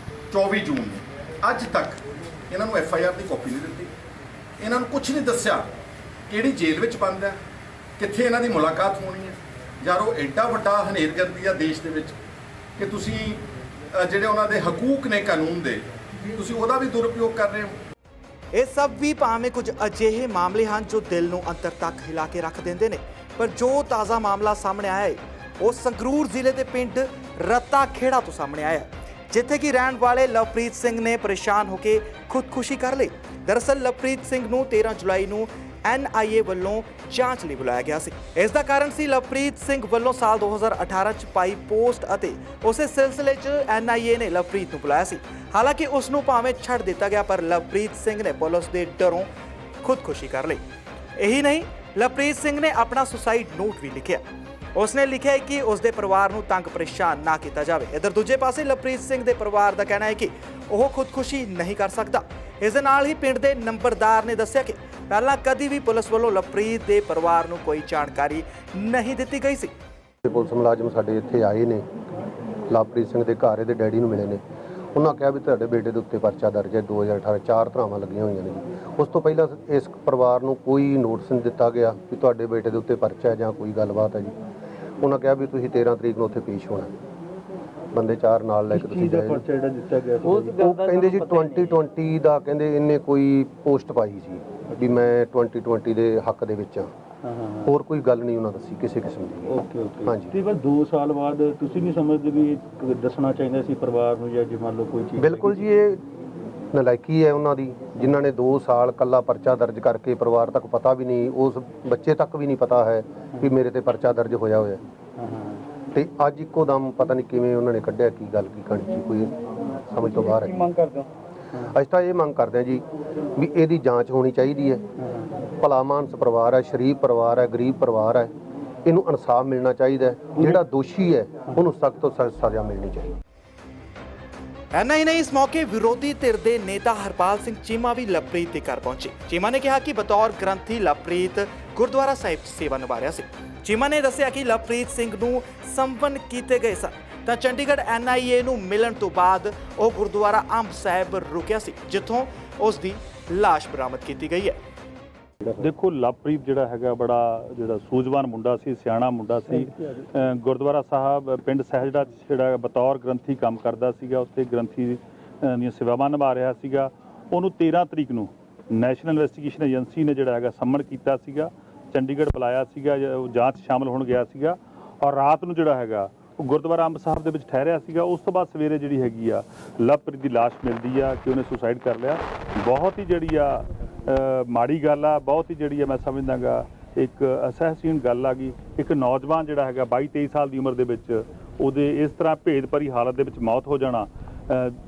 24 ਜੂਨ ਨੂੰ। ਅੱਜ ਤੱਕ ਇਹਨਾਂ ਨੂੰ FIR ਦੀ ਕਾਪੀ ਨਹੀਂ ਦਿੱਤੀ, ਇਹਨਾਂ ਨੂੰ ਕੁਝ ਨਹੀਂ ਦੱਸਿਆ ਕਿਹੜੀ ਜੇਲ੍ਹ ਵਿੱਚ ਬੰਦ ਹੈ, ਕਿੱਥੇ ਇਹਨਾਂ ਦੀ ਮੁਲਾਕਾਤ ਹੋਣੀ ਹੈ। ਯਾਰ ਉਹ ਐਡਾ ਵੱਡਾ ਹਨੇਰਗਰਦੀ ਆ ਦੇਸ਼ ਦੇ ਵਿੱਚ ਕਿ ਤੁਸੀਂ ਜਿਹੜੇ ਉਹਨਾਂ ਦੇ ਹਕੂਕ ਨੇ ਕਾਨੂੰਨ ਦੇ, ਤੁਸੀਂ ਉਹਦਾ ਵੀ ਦੁਰਉਪਯੋਗ ਕਰ ਰਹੇ ਹੋ।
ਇਹ ਸਭ ਵੀ ਭਾਵੇਂ ਕੁਝ ਅਜਿਹੇ ਮਾਮਲੇ ਹਨ ਜੋ ਦਿਲ ਨੂੰ ਅੰਦਰ ਤੱਕ ਹਿਲਾ ਕੇ ਰੱਖ ਦਿੰਦੇ ਨੇ, ਪਰ ਜੋ ਤਾਜ਼ਾ ਮਾਮਲਾ ਸਾਹਮਣੇ ਆਇਆ ਹੈ ਉਹ ਸੰਗਰੂਰ ਜ਼ਿਲ੍ਹੇ ਦੇ ਪਿੰਡ ਰੱਤਾ ਖੇੜਾ ਤੋਂ ਸਾਹਮਣੇ ਆਇਆ, ਜਿੱਥੇ ਕਿ ਰਹਿਣ ਵਾਲੇ ਲਵਪ੍ਰੀਤ ਸਿੰਘ ਨੇ ਪਰੇਸ਼ਾਨ ਹੋ ਕੇ ਖੁਦਕੁਸ਼ੀ ਕਰ ਲਈ। ਦਰਅਸਲ ਲਵਪ੍ਰੀਤ ਸਿੰਘ ਨੂੰ 13 ਜੁਲਾਈ ਨੂੰ NIA ਵੱਲੋਂ ਜਾਂਚ ਲਈ ਬੁਲਾਇਆ ਗਿਆ ਸੀ। ਇਸ ਦਾ ਕਾਰਨ ਸੀ ਲਵਪ੍ਰੀਤ ਸਿੰਘ ਵੱਲੋਂ ਸਾਲ 2018 ਚ ਪਾਈ ਪੋਸਟ ਅਤੇ ਉਸੇ ਸਿਲਸਿਲੇ 'ਚ NIA ਨੇ ਲਵਪ੍ਰੀਤ ਨੂੰ ਬੁਲਾਇਆ ਸੀ। ਹਾਲਾਂਕਿ ਉਸ ਨੂੰ ਭਾਵੇਂ ਛੱਡ ਦਿੱਤਾ ਗਿਆ, ਪਰ ਲਵਪ੍ਰੀਤ ਸਿੰਘ ਨੇ ਪੁਲਿਸ ਦੇ ਡਰੋਂ ਖੁਦਕੁਸ਼ੀ ਕਰ ਲਈ। ਇਹੀ ਨਹੀਂ, ਲਵਪ੍ਰੀਤ ਸਿੰਘ ਨੇ ਆਪਣਾ ਸੁਸਾਈਡ ਨੋਟ ਵੀ ਲਿਖਿਆ। ਉਸਨੇ ਲਿਖਿਆ ਕਿ ਉਸ ਦੇ ਪਰਿਵਾਰ ਨੂੰ ਤੰਗ ਪਰੇਸ਼ਾਨ ਨਾ ਕੀਤਾ ਜਾਵੇ। ਇਧਰ ਦੂਜੇ ਪਾਸੇ ਲਵਪ੍ਰੀਤ ਸਿੰਘ ਦੇ ਪਰਿਵਾਰ ਦਾ ਕਹਿਣਾ ਹੈ ਕਿ ਉਹ ਖੁਦਕੁਸ਼ੀ ਨਹੀਂ ਕਰ ਸਕਦਾ। ਇਸ ਦੇ ਨਾਲ ਹੀ ਪਿੰਡ ਦੇ ਨੰਬਰਦਾਰ ਨੇ ਦੱਸਿਆ ਕਿ ਪਹਿਲਾਂ ਕਦੀ ਵੀ ਪੁਲਿਸ ਵੱਲੋਂ ਲਵਪ੍ਰੀਤ ਦੇ ਪਰਿਵਾਰ ਨੂੰ ਕੋਈ ਜਾਣਕਾਰੀ ਨਹੀਂ ਦਿੱਤੀ ਗਈ ਸੀ।
ਪੁਲਿਸ ਮੁਲਾਜ਼ਮ ਸਾਡੇ ਇੱਥੇ ਆਏ ਨੇ, ਲਵਪ੍ਰੀਤ ਸਿੰਘ ਦੇ ਘਰ ਇਹਦੇ ਡੈਡੀ ਨੂੰ ਮਿਲੇ ਨੇ। ਉਹਨਾਂ ਕਿਹਾ ਵੀ ਤੁਹਾਡੇ ਬੇਟੇ ਦੇ ਉੱਤੇ ਪਰਚਾ ਦਰਜ ਹੈ, 2018 4 ਧਾਰਾਵਾਂ ਲੱਗੀਆਂ ਹੋਈਆਂ ਨੇ ਜੀ। ਉਸ ਤੋਂ ਪਹਿਲਾਂ ਇਸ ਪਰਿਵਾਰ ਨੂੰ ਕੋਈ ਨੋਟਿਸ ਨਹੀਂ ਦਿੱਤਾ ਗਿਆ ਕਿ ਤੁਹਾਡੇ ਬੇਟੇ ਦੇ ਉੱਤੇ ਪਰਚਾ ਹੈ ਜਾਂ ਕੋਈ ਗੱਲਬਾਤ ਹੈ ਜੀ। ਉਹਨਾਂ ਕਿਹਾ ਵੀ ਤੁਸੀਂ 13 ਤਰੀਕ ਨੂੰ ਉੱਥੇ ਪੇਸ਼ ਹੋਣਾ, ਬੰਦੇ 4 ਨਾਲ ਲੈ ਕੇ ਤੁਸੀਂ ਜਾਓ। ਪਰਚਾ ਜਿਹੜਾ ਦਿੱਤਾ ਗਿਆ ਉਹ ਕਹਿੰਦੇ ਜੀ 2020 ਦਾ, ਕਹਿੰਦੇ ਇਹਨੇ ਕੋਈ ਪੋਸਟ ਪਾਈ ਸੀ ਵੀ ਮੈਂ 2020 ਦੇ ਹੱਕ ਦੇ ਵਿੱਚ ਹਾਂ। ਹੋਰ ਕੋਈ ਗੱਲ ਨਹੀਂ ਉਹਨਾਂ ਦੱਸੀ ਕਿਸੇ ਕਿਸਮ ਦੀ।
ਓਕੇ
ਹਾਂਜੀ।
ਤੇ ਬਸ 2 ਸਾਲ ਬਾਅਦ ਤੁਸੀਂ ਨਹੀਂ ਸਮਝਦੇ ਵੀ ਦੱਸਣਾ ਚਾਹੀਦਾ ਸੀ ਪਰਿਵਾਰ ਨੂੰ, ਜਾਂ ਜੇ ਮੰਨ ਲਓ ਕੋਈ ਚੀਜ਼?
ਬਿਲਕੁਲ ਜੀ, ਇਹ ਨਲਾਇਕੀ ਹੈ ਉਹਨਾਂ ਦੀ, ਜਿਨ੍ਹਾਂ ਨੇ 2 ਸਾਲ ਕੱਲਾ ਪਰਚਾ ਦਰਜ ਕਰਕੇ ਪਰਿਵਾਰ ਤੱਕ ਪਤਾ ਵੀ ਨਹੀਂ, ਉਸ ਬੱਚੇ ਤੱਕ ਵੀ ਨਹੀਂ ਪਤਾ ਹੈ ਕਿ ਮੇਰੇ ਤੇ ਪਰਚਾ ਦਰਜ ਹੋਇਆ ਹੋਇਆ। ਤੇ ਅੱਜ ਇੱਕੋ ਦਮ ਪਤਾ ਨਹੀਂ ਕਿਵੇਂ ਉਹਨਾਂ ਨੇ ਕੱਢਿਆ, ਕੀ ਗੱਲ ਕੀ ਕਹਾਣੀ, ਕੋਈ ਸਮਝ ਤੋਂ ਬਾਹਰ ਹੈ।
ਮੰਗ ਕਰਦੇ ਹੋ?
ਅਸੀਂ ਤਾਂ ਇਹ ਮੰਗ ਕਰਦੇ ਹਾਂ ਜੀ ਵੀ ਇਹਦੀ ਜਾਂਚ ਹੋਣੀ ਚਾਹੀਦੀ ਹੈ। ਭਲਾ ਮਾਨਸ ਪਰਿਵਾਰ ਹੈ, ਸ਼ਰੀਫ ਪਰਿਵਾਰ ਹੈ, ਗਰੀਬ ਪਰਿਵਾਰ ਹੈ, ਇਹਨੂੰ ਇਨਸਾਫ ਮਿਲਣਾ ਚਾਹੀਦਾ ਹੈ। ਜਿਹੜਾ ਦੋਸ਼ੀ ਹੈ ਉਹਨੂੰ ਸਖਤ ਤੋਂ ਸਖਤ ਸਜ਼ਾ ਮਿਲਣੀ ਚਾਹੀਦੀ ਹੈ।
ਐਨਾ ਹੀ ਨਹੀਂ, ਇਸ ਮੌਕੇ ਵਿਰੋਧੀ ਧਿਰ ਦੇ ਨੇਤਾ ਹਰਪਾਲ ਸਿੰਘ ਚੀਮਾ ਵੀ ਲਵਪ੍ਰੀਤ ਦੇ ਘਰ ਪਹੁੰਚੇ। ਚੀਮਾ ਨੇ ਕਿਹਾ ਕਿ ਬਤੌਰ ਗ੍ਰੰਥੀ ਲਵਪ੍ਰੀਤ ਗੁਰਦੁਆਰਾ ਸਾਹਿਬ 'ਚ ਸੇਵਾ ਨਿਭਾ ਰਿਹਾ ਸੀ। ਚੀਮਾ ਨੇ ਦੱਸਿਆ ਕਿ ਲਵਪ੍ਰੀਤ ਸਿੰਘ ਨੂੰ ਸੰਪੰਨ ਕੀਤੇ ਗਏ ਸਨ ਤਾਂ ਚੰਡੀਗੜ੍ਹ NIA ਨੂੰ ਮਿਲਣ ਤੋਂ ਬਾਅਦ ਉਹ ਗੁਰਦੁਆਰਾ ਅੰਬ ਸਾਹਿਬ ਰੁਕਿਆ ਸੀ, ਜਿੱਥੋਂ ਉਸ ਦੀ ਲਾਸ਼ ਬਰਾਮਦ ਕੀਤੀ ਗਈ ਹੈ।
ਦੇਖੋ, ਲਵਪ੍ਰੀਤ ਜਿਹੜਾ ਹੈਗਾ ਬੜਾ ਜਿਹੜਾ ਸੂਝਵਾਨ ਮੁੰਡਾ ਸੀ, ਸਿਆਣਾ ਮੁੰਡਾ ਸੀ। ਗੁਰਦੁਆਰਾ ਸਾਹਿਬ ਪਿੰਡ ਸਹਿਜੜਾ ਜਿਹੜਾ ਬਤੌਰ ਗ੍ਰੰਥੀ ਕੰਮ ਕਰਦਾ ਸੀਗਾ, ਉੱਥੇ ਗ੍ਰੰਥੀ ਦੀਆਂ ਸੇਵਾਵਾਂ ਨਿਭਾ ਰਿਹਾ ਸੀਗਾ। ਉਹਨੂੰ 13 ਤਰੀਕ ਨੂੰ ਨੈਸ਼ਨਲ ਇਨਵੈਸਟੀਗੇਸ਼ਨ ਏਜੰਸੀ ਨੇ ਜਿਹੜਾ ਹੈਗਾ ਸੰਮਨ ਕੀਤਾ ਸੀਗਾ, ਚੰਡੀਗੜ੍ਹ ਬੁਲਾਇਆ ਸੀਗਾ, ਉਹ ਜਾਂਚ ਸ਼ਾਮਲ ਹੋਣ ਗਿਆ ਸੀਗਾ। ਔਰ ਰਾਤ ਨੂੰ ਜਿਹੜਾ ਹੈਗਾ ਉਹ ਗੁਰਦੁਆਰਾ ਅੰਬ ਸਾਹਿਬ ਦੇ ਵਿੱਚ ਠਹਿਰਿਆ ਸੀਗਾ। ਉਸ ਤੋਂ ਬਾਅਦ ਸਵੇਰੇ ਜਿਹੜੀ ਹੈਗੀ ਆ ਲਵਪ੍ਰੀਤ ਦੀ ਲਾਸ਼ ਮਿਲਦੀ ਆ ਕਿ ਉਹਨੇ ਸੁਸਾਈਡ ਕਰ ਲਿਆ। ਬਹੁਤ ਹੀ ਜਿਹੜੀ ਆ ਮਾੜੀ ਗੱਲ ਆ, ਬਹੁਤ ਹੀ ਜਿਹੜੀ ਆ ਮੈਂ ਸਮਝਦਾਗਾ ਇੱਕ ਅਸਹਿਸੀਨ ਗੱਲ ਆ ਗਈ। ਇੱਕ ਨੌਜਵਾਨ ਜਿਹੜਾ ਹੈਗਾ 22-23 ਸਾਲ ਦੀ ਉਮਰ ਦੇ ਵਿੱਚ ਉਹਦੇ ਇਸ ਤਰ੍ਹਾਂ ਭੇਦ ਭਰੀ ਹਾਲਤ ਦੇ ਵਿੱਚ ਮੌਤ ਹੋ ਜਾਣਾ।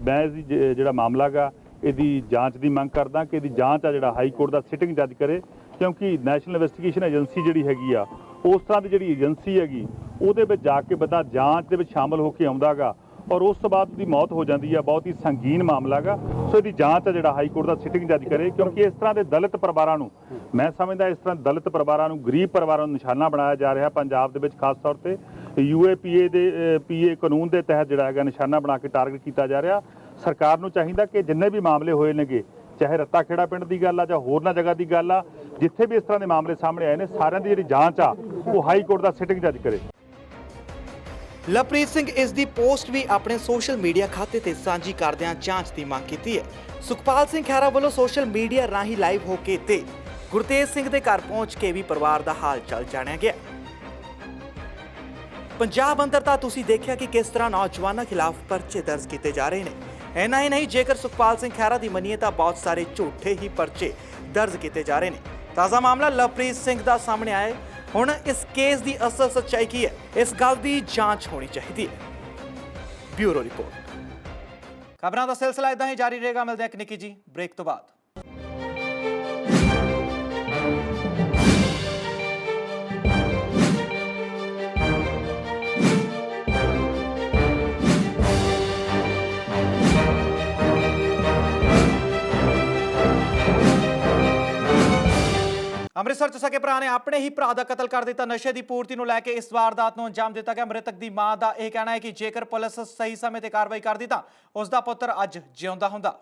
ਮੈਂ ਇਹਦੀ ਜਿਹੜਾ ਮਾਮਲਾ ਗਾ ਇਹਦੀ ਜਾਂਚ ਦੀ ਮੰਗ ਕਰਦਾ ਕਿ ਇਹਦੀ ਜਾਂਚ ਆ ਜਿਹੜਾ ਹਾਈ ਕੋਰਟ ਦਾ ਸਿਟਿੰਗ ਜੱਜ ਕਰੇ, ਕਿਉਂਕਿ ਨੈਸ਼ਨਲ ਇਨਵੈਸਟੀਗੇਸ਼ਨ ਏਜੰਸੀ ਜਿਹੜੀ ਹੈਗੀ ਆ ਉਸ ਤਰ੍ਹਾਂ ਦੀ ਜਿਹੜੀ ਏਜੰਸੀ ਹੈਗੀ ਉਹਦੇ ਵਿੱਚ ਜਾ ਕੇ ਬੰਦਾ ਜਾਂਚ ਦੇ ਵਿੱਚ ਸ਼ਾਮਲ ਹੋ ਕੇ ਆਉਂਦਾ ਗਾ ਔਰ ਉਸ ਤੋਂ ਬਾਅਦ ਦੀ ਮੌਤ ਹੋ ਜਾਂਦੀ ਆ। ਬਹੁਤ ਹੀ ਸੰਗੀਨ ਮਾਮਲਾ ਗਾ। ਸੋ ਇਹਦੀ ਜਾਂਚ ਆ ਜਿਹੜਾ ਹਾਈ ਕੋਰਟ ਦਾ ਸਿਟਿੰਗ ਜੱਜ ਕਰੇ, ਕਿਉਂਕਿ ਇਸ ਤਰ੍ਹਾਂ ਦੇ ਦਲਿਤ ਪਰਿਵਾਰਾਂ ਨੂੰ, ਮੈਂ ਸਮਝਦਾ ਇਸ ਤਰ੍ਹਾਂ ਦਲਿਤ ਪਰਿਵਾਰਾਂ ਨੂੰ, ਗਰੀਬ ਪਰਿਵਾਰਾਂ ਨੂੰ ਨਿਸ਼ਾਨਾ ਬਣਾਇਆ ਜਾ ਰਿਹਾ ਪੰਜਾਬ ਦੇ ਵਿੱਚ। ਖਾਸ ਤੌਰ ਤੇ UAPA ਦੇ PA ਕਾਨੂੰਨ ਦੇ ਤਹਿਤ ਜਿਹੜਾ ਹੈਗਾ ਨਿਸ਼ਾਨਾ ਬਣਾ ਕੇ ਟਾਰਗੇਟ ਕੀਤਾ ਜਾ ਰਿਹਾ। ਸਰਕਾਰ ਨੂੰ ਚਾਹੀਦਾ ਕਿ ਜਿੰਨੇ ਵੀ ਮਾਮਲੇ ਹੋਏ ਨੇਗੇ ਚਾਹੇ ਰੱਤਾ ਖੇੜਾ ਪਿੰਡ ਦੀ ਗੱਲ ਆ ਜਾਂ ਹੋਰਨਾਂ ਜਗ੍ਹਾ ਦੀ ਗੱਲ ਆ, ਜਿੱਥੇ ਵੀ ਇਸ ਤਰ੍ਹਾਂ ਦੇ ਮਾਮਲੇ ਸਾਹਮਣੇ ਆਏ ਨੇ ਸਾਰਿਆਂ ਦੀ ਜਿਹੜੀ ਜਾਂਚ ਆ ਉਹ ਹਾਈ ਕੋਰਟ ਦਾ ਸਿਟਿੰਗ ਜੱਜ ਕਰੇ।
ਲਵਪ੍ਰੀਤ ਸਿੰਘ ਇਸ ਦੀ ਪੋਸਟ ਵੀ ਆਪਣੇ ਸੋਸ਼ਲ ਮੀਡੀਆ ਖਾਤੇ ਤੇ ਸਾਂਝੀ ਕਰਦਿਆਂ ਜਾਂਚ ਦੀ ਮੰਗ ਕੀਤੀ ਹੈ। ਸੁਖਪਾਲ ਸਿੰਘ ਖਹਿਰਾ ਵੱਲੋਂ ਸੋਸ਼ਲ ਮੀਡੀਆ ਰਾਹੀਂ ਲਾਈਵ ਹੋ ਕੇ ਤੇ ਗੁਰਤੇਜ ਸਿੰਘ ਦੇ ਘਰ ਪਹੁੰਚ ਕੇ ਵੀ ਪਰਿਵਾਰ ਦਾ ਹਾਲ ਚਾਲ ਜਾਣਿਆ ਗਿਆ। ਪੰਜਾਬ ਅੰਦਰ ਤਾਂ ਤੁਸੀਂ ਦੇਖਿਆ ਕਿ ਕਿਸ ਤਰ੍ਹਾਂ ਨੌਜਵਾਨਾਂ ਖਿਲਾਫ ਪਰਚੇ ਦਰਜ ਕੀਤੇ ਜਾ ਰਹੇ ਨੇ। ਇੰਨਾ ਹੀ ਨਹੀਂ, ਜੇਕਰ ਸੁਖਪਾਲ ਸਿੰਘ ਖਹਿਰਾ ਦੀ ਮੰਨੀਏ ਤਾਂ ਬਹੁਤ ਸਾਰੇ ਝੂਠੇ ਹੀ ਪਰਚੇ ਦਰਜ ਕੀਤੇ ਜਾ ਰਹੇ ਨੇ। ਤਾਜ਼ਾ ਮਾਮਲਾ ਲਵਪ੍ਰੀਤ ਸਿੰਘ ਦਾ ਸਾਹਮਣੇ ਆਇਆ ਹੈ। ਹੁਣ ਇਸ ਕੇਸ ਦੀ ਅਸਲ ਸੱਚਾਈ ਕੀ ਹੈ, ਇਸ ਗੱਲ ਦੀ ਜਾਂਚ ਹੋਣੀ ਚਾਹੀਦੀ ਹੈ। Bureau report. ਖਬਰਾਂ ਦਾ ਸਿਲਸਿਲਾ ਇਦਾਂ ਹੀ ਜਾਰੀ ਰਹੇਗਾ। ਮਿਲਦੇ ਹਾਂ ਇੱਕ ਨਿੱਕੀ ਜੀ ਬ੍ਰੇਕ ਤੋਂ ਬਾਅਦ। ਅੰਮ੍ਰਿਤਸਰ 'ਚ ਸਕੇ ਭਰਾ ਨੇ ਆਪਣੇ ਹੀ ਭਰਾ ਦਾ ਕਤਲ ਕਰ ਦਿੱਤਾ। ਨਸ਼ੇ ਦੀ ਪੂਰਤੀ ਨੂੰ ਲੈ ਕੇ ਇਸ ਵਾਰਦਾਤ ਨੂੰ ਅੰਜਾਮ ਦਿੱਤਾ ਗਿਆ। ਮ੍ਰਿਤਕ ਦੀ ਮਾਂ ਦਾ ਇਹ ਕਹਿਣਾ ਹੈ ਕਿ ਜੇਕਰ ਪੁਲਿਸ ਸਹੀ ਸਮੇਂ ਤੇ ਕਾਰਵਾਈ ਕਰਦੀ ਤਾਂ ਉਸ ਦਾ ਪੁੱਤਰ ਅੱਜ ਜਿਉਂਦਾ ਹੁੰਦਾ।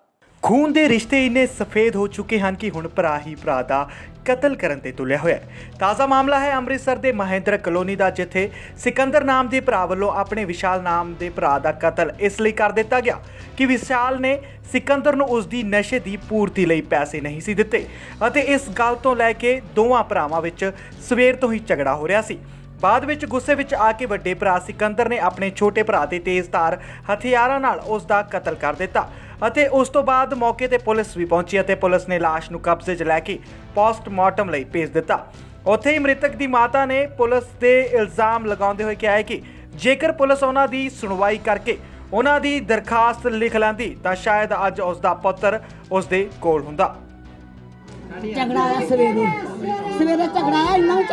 ਖੂਨ ਦੇ ਰਿਸ਼ਤੇ ਇੰਨੇ ਸਫੇਦ ਹੋ ਚੁੱਕੇ ਹਨ ਕਿ ਹੁਣ ਭਰਾ ਹੀ ਭਰਾ ਦਾ ਕਤਲ ਕਰਨ ਤੇ ਤੁਲਿਆ ਹੋਇਆ ਹੈ। ਤਾਜ਼ਾ ਮਾਮਲਾ ਹੈ ਅੰਮ੍ਰਿਤਸਰ ਦੇ ਮਹਿੰਦਰ ਕਲੋਨੀ ਦਾ, ਜਿੱਥੇ ਸਿਕੰਦਰ ਨਾਮ ਦੇ ਭਰਾ ਵੱਲੋਂ ਆਪਣੇ ਵਿਸ਼ਾਲ ਨਾਮ ਦੇ ਭਰਾ ਦਾ ਕਤਲ ਇਸ ਲਈ ਕਰ ਦਿੱਤਾ ਗਿਆ ਕਿ ਵਿਸ਼ਾਲ ਨੇ ਸਿਕੰਦਰ ਨੂੰ ਉਸ ਦੀ ਨਸ਼ੇ ਦੀ ਪੂਰਤੀ ਲਈ ਪੈਸੇ ਨਹੀਂ ਸੀ ਦਿੱਤੇ ਅਤੇ ਇਸ ਗੱਲ ਤੋਂ ਲੈ ਕੇ ਦੋਵਾਂ ਭਰਾਵਾਂ ਵਿੱਚ ਸਵੇਰ ਤੋਂ ਹੀ ਝਗੜਾ ਹੋ ਰਿਹਾ ਸੀ। ਬਾਅਦ ਵਿੱਚ ਗੁੱਸੇ ਵਿੱਚ ਆ ਕੇ ਵੱਡੇ ਭਰਾ ਸਿਕੰਦਰ ਨੇ ਆਪਣੇ ਛੋਟੇ ਭਰਾ ਤੇ ਤੇਜ਼ਧਾਰ ਹਥਿਆਰਾਂ ਨਾਲ ਉਸ ਦਾ ਕਤਲ ਕਰ ਦਿੱਤਾ ਅਤੇ ਉਸ ਤੋਂ ਬਾਅਦ ਮੌਕੇ ਤੇ ਪੁਲਿਸ ਵੀ ਪਹੁੰਚੀ ਅਤੇ ਪੁਲਿਸ ਨੇ ਲਾਸ਼ ਨੂੰ ਕਬਜ਼ੇ 'ਚ ਲੈ ਕੇ ਪੋਸਟਮਾਰਟਮ ਲਈ ਭੇਜ ਦਿੱਤਾ। ਉੱਥੇ ਹੀ ਮ੍ਰਿਤਕ ਦੀ ਮਾਤਾ ਨੇ ਪੁਲਿਸ ਤੇ ਇਲਜ਼ਾਮ ਲਗਾਉਂਦੇ ਹੋਏ ਕਿਹਾ ਹੈ ਕਿ ਜੇਕਰ ਪੁਲਿਸ ਉਹਨਾਂ ਦੀ ਸੁਣਵਾਈ ਕਰਕੇ ਉਹਨਾਂ ਦੀ ਦਰਖਾਸਤ ਲਿਖ ਲੈਂਦੀ ਤਾਂ ਸ਼ਾਇਦ ਅੱਜ ਉਸ ਦਾ ਪੁੱਤਰ ਉਸ ਦੇ ਕੋਲ ਹੁੰਦਾ।
ਝਗੜਾ ਆਇਆ ਸਵੇਰੇ ਝਗੜਾ ਆਇਆ, ਇੰਨਾ ਵੀ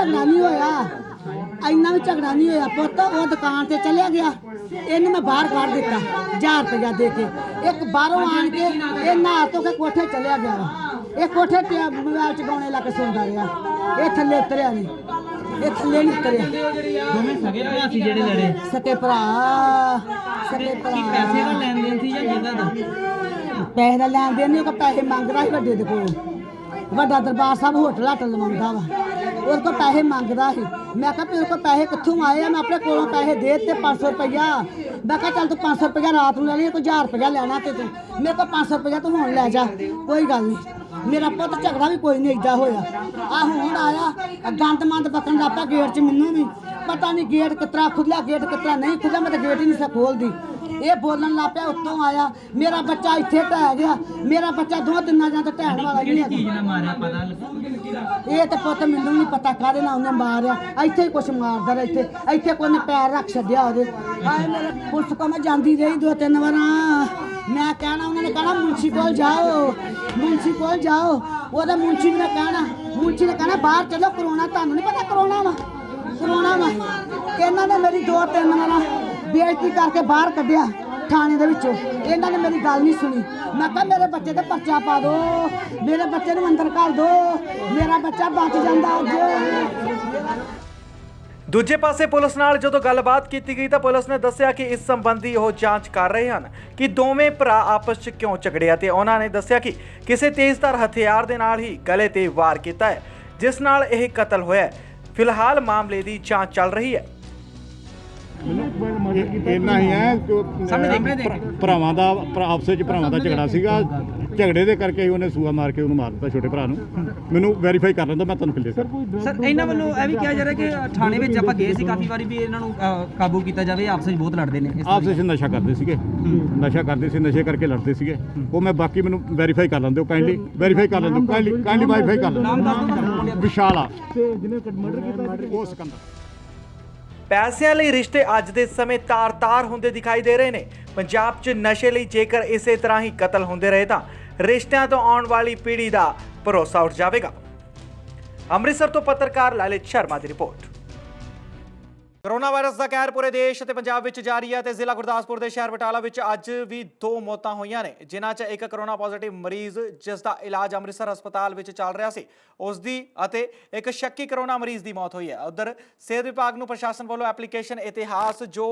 ਝਗੜਾ ਨਹੀਂ ਹੋਇਆ ਪੁੱਤ। ਉਹ ਦੁਕਾਨ ਤੇ ਚਲਿਆ ਗਿਆ, ਇਹਨੂੰ ਮੈਂ ਬਾਹਰ ਕੱਢ ਦਿੱਤਾ 1000 ਰੁਪਇਆ ਦੇ ਕੇ। ਇੱਕ ਬਾਹਰੋਂ ਆਣ ਕੇ ਇਹ ਨਹਾ ਧੋ ਕੇ ਕੋਠੇ ਚਲਿਆ ਗਿਆ ਵਾ। ਇਹ ਕੋਠੇ ਤੇ ਮੋਬਾਈਲ ਚ ਗਾਣੇ ਲਾ ਕੇ ਸੁਣਦਾ ਰਿਹਾ। ਇਹ ਥੱਲੇ ਉਤਰਿਆ ਨਹੀਂ, ਇਹ ਥੱਲੇ ਨਹੀਂ ਉਤਰਿਆ।
ਦੋਵੇਂ ਸਗੇ ਭਰਾ ਸੀ ਜਿਹੜੇ ਲੜੇ?
ਸਕੇ ਭਰਾ
ਪੈਸੇ ਦਾ ਲੈਣ ਦੇਣ ਸੀ ਜਾਂ ਜਗ੍ਹਾ ਦਾ?
ਪੈਸੇ ਦਾ ਲੈਣ ਦੇਣ ਨਹੀਂ, ਉਹ ਪੈਸੇ ਮੰਗਦਾ ਸੀ ਵੱਡੇ ਦੇ ਕੋਲ। ਵੱਡਾ ਦਰਬਾਰ ਸਾਹਿਬ ਹੋਟਲ ਲਵਾਉਂਦਾ ਵਾ, ਉਹਦੇ ਕੋਲ ਪੈਸੇ ਮੰਗਦਾ ਸੀ। ਮੈਂ ਕਿਹਾ ਮੇਰੇ ਕੋਲ ਪੈਸੇ ਕਿੱਥੋਂ ਆਏ ਆ? ਮੈਂ ਆਪਣੇ ਕੋਲੋਂ ਪੈਸੇ ਦੇ ਦਿੱਤੇ 500 ਰੁਪਇਆ। ਮੈਂ ਕਿਹਾ ਚੱਲ ਤੂੰ 500 ਰੁਪਇਆ ਰਾਤ ਨੂੰ ਲੈ ਲਈ, ਕੋਈ 1000 ਰੁਪਇਆ ਲੈਣਾ ਤੇ ਤੂੰ ਮੇਰੇ ਕੋਲ 500 ਰੁਪਇਆ ਤੂੰ ਹੁਣ ਲੈ ਜਾ, ਕੋਈ ਗੱਲ ਨਹੀਂ। ਮੇਰਾ ਪੁੱਤ ਝਗੜਾ ਵੀ ਕੋਈ ਨਹੀਂ ਏਦਾਂ ਹੋਇਆ। ਆ ਹੁਣ ਆਇਆ ਗੰਦ ਮੰਦ ਪੱਕਣ ਲੱਗ ਪਿਆ ਗੇਟ 'ਚ। ਮੈਨੂੰ ਵੀ ਪਤਾ ਨਹੀਂ ਗੇਟ ਕਿਤਰਾ ਖੁੱਲਿਆ, ਗੇਟ ਕਿਤਰਾ ਨਹੀਂ ਖੁੱਲਿਆ। ਮੈਂ ਤਾਂ ਗੇਟ ਹੀ ਨਹੀਂ ਸੀ ਖੋਲਦੀ। ਇਹ ਬੋਲਣ ਲੱਗ ਪਿਆ, ਉੱਤੋਂ ਆਇਆ ਮੇਰਾ ਬੱਚਾ ਇੱਥੇ ਢਹਿ ਗਿਆ। ਮੇਰਾ ਬੱਚਾ 2-3 ਜਾਂ ਤਾਂ ਢਹਿਣ ਵਾਲਾ ਨਹੀਂ
ਚੀਜ਼ ਨਾਲ ਮਾਰਿਆ ਪਤਾ
ਇਹ ਤਾਂ ਪੁੱਤ ਮੈਨੂੰ ਨਹੀਂ ਪਤਾ ਕਾਹਦੇ ਨਾਲ ਉਹਨੇ ਮਾਰਿਆ। ਇੱਥੇ ਹੀ ਕੁਛ ਮਾਰਦਾ ਰਿਹਾ, ਇੱਥੇ ਕੋਈ ਨੇ ਪੈਰ ਰੱਖ ਛੱਡਿਆ ਉਹਦੇ। ਆਏ ਮੇਰੇ ਪੁਲਿਸ ਕੋਲ ਮੈਂ ਜਾਂਦੀ ਰਹੀ 2-3 ਵਾਰਾਂ। ਮੈਂ ਕਹਿਣਾ, ਉਹਨਾਂ ਨੇ ਕਹਿਣਾ ਮੁੰਸ਼ੀ ਕੋਲ ਜਾਓ, ਮੁੰਸ਼ੀ ਕੋਲ ਜਾਓ। ਉਹਦਾ ਮੁੰਸ਼ੀ ਨੇ ਕਹਿਣਾ ਬਾਹਰ ਚਲੋ, ਕਰੋਨਾ ਤੁਹਾਨੂੰ ਨਹੀਂ ਪਤਾ ਕਰੋਨਾ ਵਾ। ਇਹਨਾਂ ਨੇ ਮੇਰੀ 2-3 ਵਾਰਾਂ ਬੇਇੱਜ਼ਤੀ ਕਰਕੇ ਬਾਹਰ ਕੱਢਿਆ ਥਾਣੇ ਦੇ ਵਿੱਚੋਂ। ਇਹਨਾਂ ਨੇ ਮੇਰੀ ਗੱਲ ਨਹੀਂ ਸੁਣੀ। ਮੈਂ ਕਿਹਾ ਮੇਰੇ ਬੱਚੇ ਤੇ ਪਰਚਾ ਪਾ ਦਿਓ, ਮੇਰੇ ਬੱਚੇ ਨੂੰ ਅੰਦਰ ਕਰ ਦਿਓ, ਮੇਰਾ ਬੱਚਾ ਬਚ ਜਾਂਦਾ ਅੱਜ।
ਦੂਜੇ ਪਾਸੇ ਪੁਲਿਸ ਨਾਲ ਜਦੋਂ ਗੱਲਬਾਤ ਕੀਤੀ ਗਈ ਤਾਂ ਪੁਲਿਸ ਨੇ ਦੱਸਿਆ ਕਿ ਇਸ ਸੰਬੰਧੀ ਉਹ ਜਾਂਚ ਕਰ ਰਹੇ ਹਨ ਕਿ ਦੋਵੇਂ ਭਰਾ ਆਪਸ 'ਚ ਕਿਉਂ ਝਗੜਿਆ ਤੇ ਉਹਨਾਂ ਨੇ ਦੱਸਿਆ ਕਿ ਕਿਸੇ ਤੇਜ਼ਧਾਰ ਹਥਿਆਰ ਦੇ ਨਾਲ ਹੀ ਗਲੇ ਤੇ ਵਾਰ ਕੀਤਾ ਹੈ, ਜਿਸ ਨਾਲ ਇਹ ਕਤਲ ਹੋਇਆ ਹੈ। ਫਿਲਹਾਲ ਮਾਮਲੇ ਦੀ ਜਾਂਚ ਚੱਲ ਰਹੀ ਹੈ।
ਇੰਨਾ ਹੀ ਹੈ ਭਰਾਵਾਂ ਦਾ ਆਪਸ ਵਿੱਚ ਭਰਾਵਾਂ ਦਾ ਝਗੜਾ ਸੀਗਾ। ਝਗੜੇ ਦੇ ਕਰਕੇ ਹੀ ਉਹਨੇ ਸੂਆ ਮਾਰ ਕੇ ਉਹਨੂੰ ਮਾਰ ਦਿੱਤਾ, ਛੋਟੇ ਭਰਾ ਨੂੰ। ਮੈਨੂੰ ਵੈਰੀਫਾਈ ਕਰ ਲੈਂਦਾ, ਮੈਂ ਤੁਹਾਨੂੰ ਕਿਲੇ
ਸਰ ਇਹਨਾਂ ਵੱਲੋਂ ਇਹ ਵੀ ਕਿਹਾ ਜਾ ਰਿਹਾ ਕਿ ਥਾਣੇ ਵਿੱਚ ਆਪਾਂ ਗਏ ਸੀ ਕਾਫੀ ਵਾਰੀ ਵੀ ਇਹਨਾਂ ਨੂੰ ਕਾਬੂ ਕੀਤਾ ਜਾਵੇ। ਆਪਸ ਵਿੱਚ ਬਹੁਤ ਲੜਦੇ ਨੇ,
ਆਪਸ ਵਿੱਚ ਨਸ਼ਾ ਕਰਦੇ ਸੀਗੇ, ਨਸ਼ੇ ਕਰਕੇ ਲੜਦੇ ਸੀਗੇ। ਉਹ ਮੈਂ ਬਾਕੀ ਮੈਨੂੰ ਵੈਰੀਫਾਈ ਕਰ ਲੈਂਦੇ, ਕਾਈਂਡਲੀ ਵੈਰੀਫਾਈ ਕਰ ਲੈਂਦੇ, ਕਾਈਂਡਲੀ ਵੈਰੀਫਾਈ ਕਰ ਲੈਂਦੇ। ਵਿਸ਼ਾਲ ਆ ਉਹ ਸਿਕੰਦਰ।
ਪੈਸਿਆਂ ਲਈ ਰਿਸ਼ਤੇ ਅੱਜ ਦੇ ਸਮੇਂ ਤਾਰ-ਤਾਰ ਹੁੰਦੇ ਦਿਖਾਈ ਦੇ ਰਹੇ ਨੇ। ਪੰਜਾਬ 'ਚ ਨਸ਼ੇ ਲਈ ਜੇਕਰ ਇਸੇ ਤਰ੍ਹਾਂ ਹੀ ਕਤਲ ਹੁੰਦੇ ਰਹੇ ਤਾਂ ਰਿਸ਼ਤਿਆਂ ਤੋਂ ਆਉਣ ਵਾਲੀ ਪੀੜ੍ਹੀ ਦਾ ਭਰੋਸਾ ਉੱਠ ਜਾਵੇਗਾ। ਅੰਮ੍ਰਿਤਸਰ ਤੋਂ ਪੱਤਰਕਾਰ ਲਲਿਤ ਸ਼ਰਮਾ ਦੀ ਰਿਪੋਰਟ। ਕੋਰੋਨਾ ਵਾਇਰਸ ਦਾ ਕਹਿਰ ਪੂਰੇ ਦੇਸ਼ ਅਤੇ ਪੰਜਾਬ ਵਿੱਚ ਜਾਰੀ ਹੈ ਤੇ ਜ਼ਿਲ੍ਹਾ ਗੁਰਦਾਸਪੁਰ ਦੇ ਸ਼ਹਿਰ ਬਟਾਲਾ ਵਿੱਚ ਅੱਜ ਵੀ 2 ਮੌਤਾਂ ਹੋਈਆਂ ਨੇ, ਜਿਨ੍ਹਾਂ 'ਚ ਇੱਕ ਕੋਰੋਨਾ ਪੋਜ਼ਿਟਿਵ ਮਰੀਜ਼ ਜਿਸ ਦਾ ਇਲਾਜ ਅੰਮ੍ਰਿਤਸਰ ਹਸਪਤਾਲ ਵਿੱਚ ਚੱਲ ਰਿਹਾ ਸੀ ਉਸ ਦੀ ਅਤੇ ਇੱਕ ਸ਼ੱਕੀ ਕੋਰੋਨਾ ਮਰੀਜ਼ ਦੀ ਮੌਤ ਹੋਈ ਹੈ। ਉਧਰ ਸਿਹਤ ਵਿਭਾਗ ਨੂੰ ਪ੍ਰਸ਼ਾਸਨ ਵੱਲੋਂ ਐਪਲੀਕੇਸ਼ਨ ਇਤਿਹਾਸ ਜੋ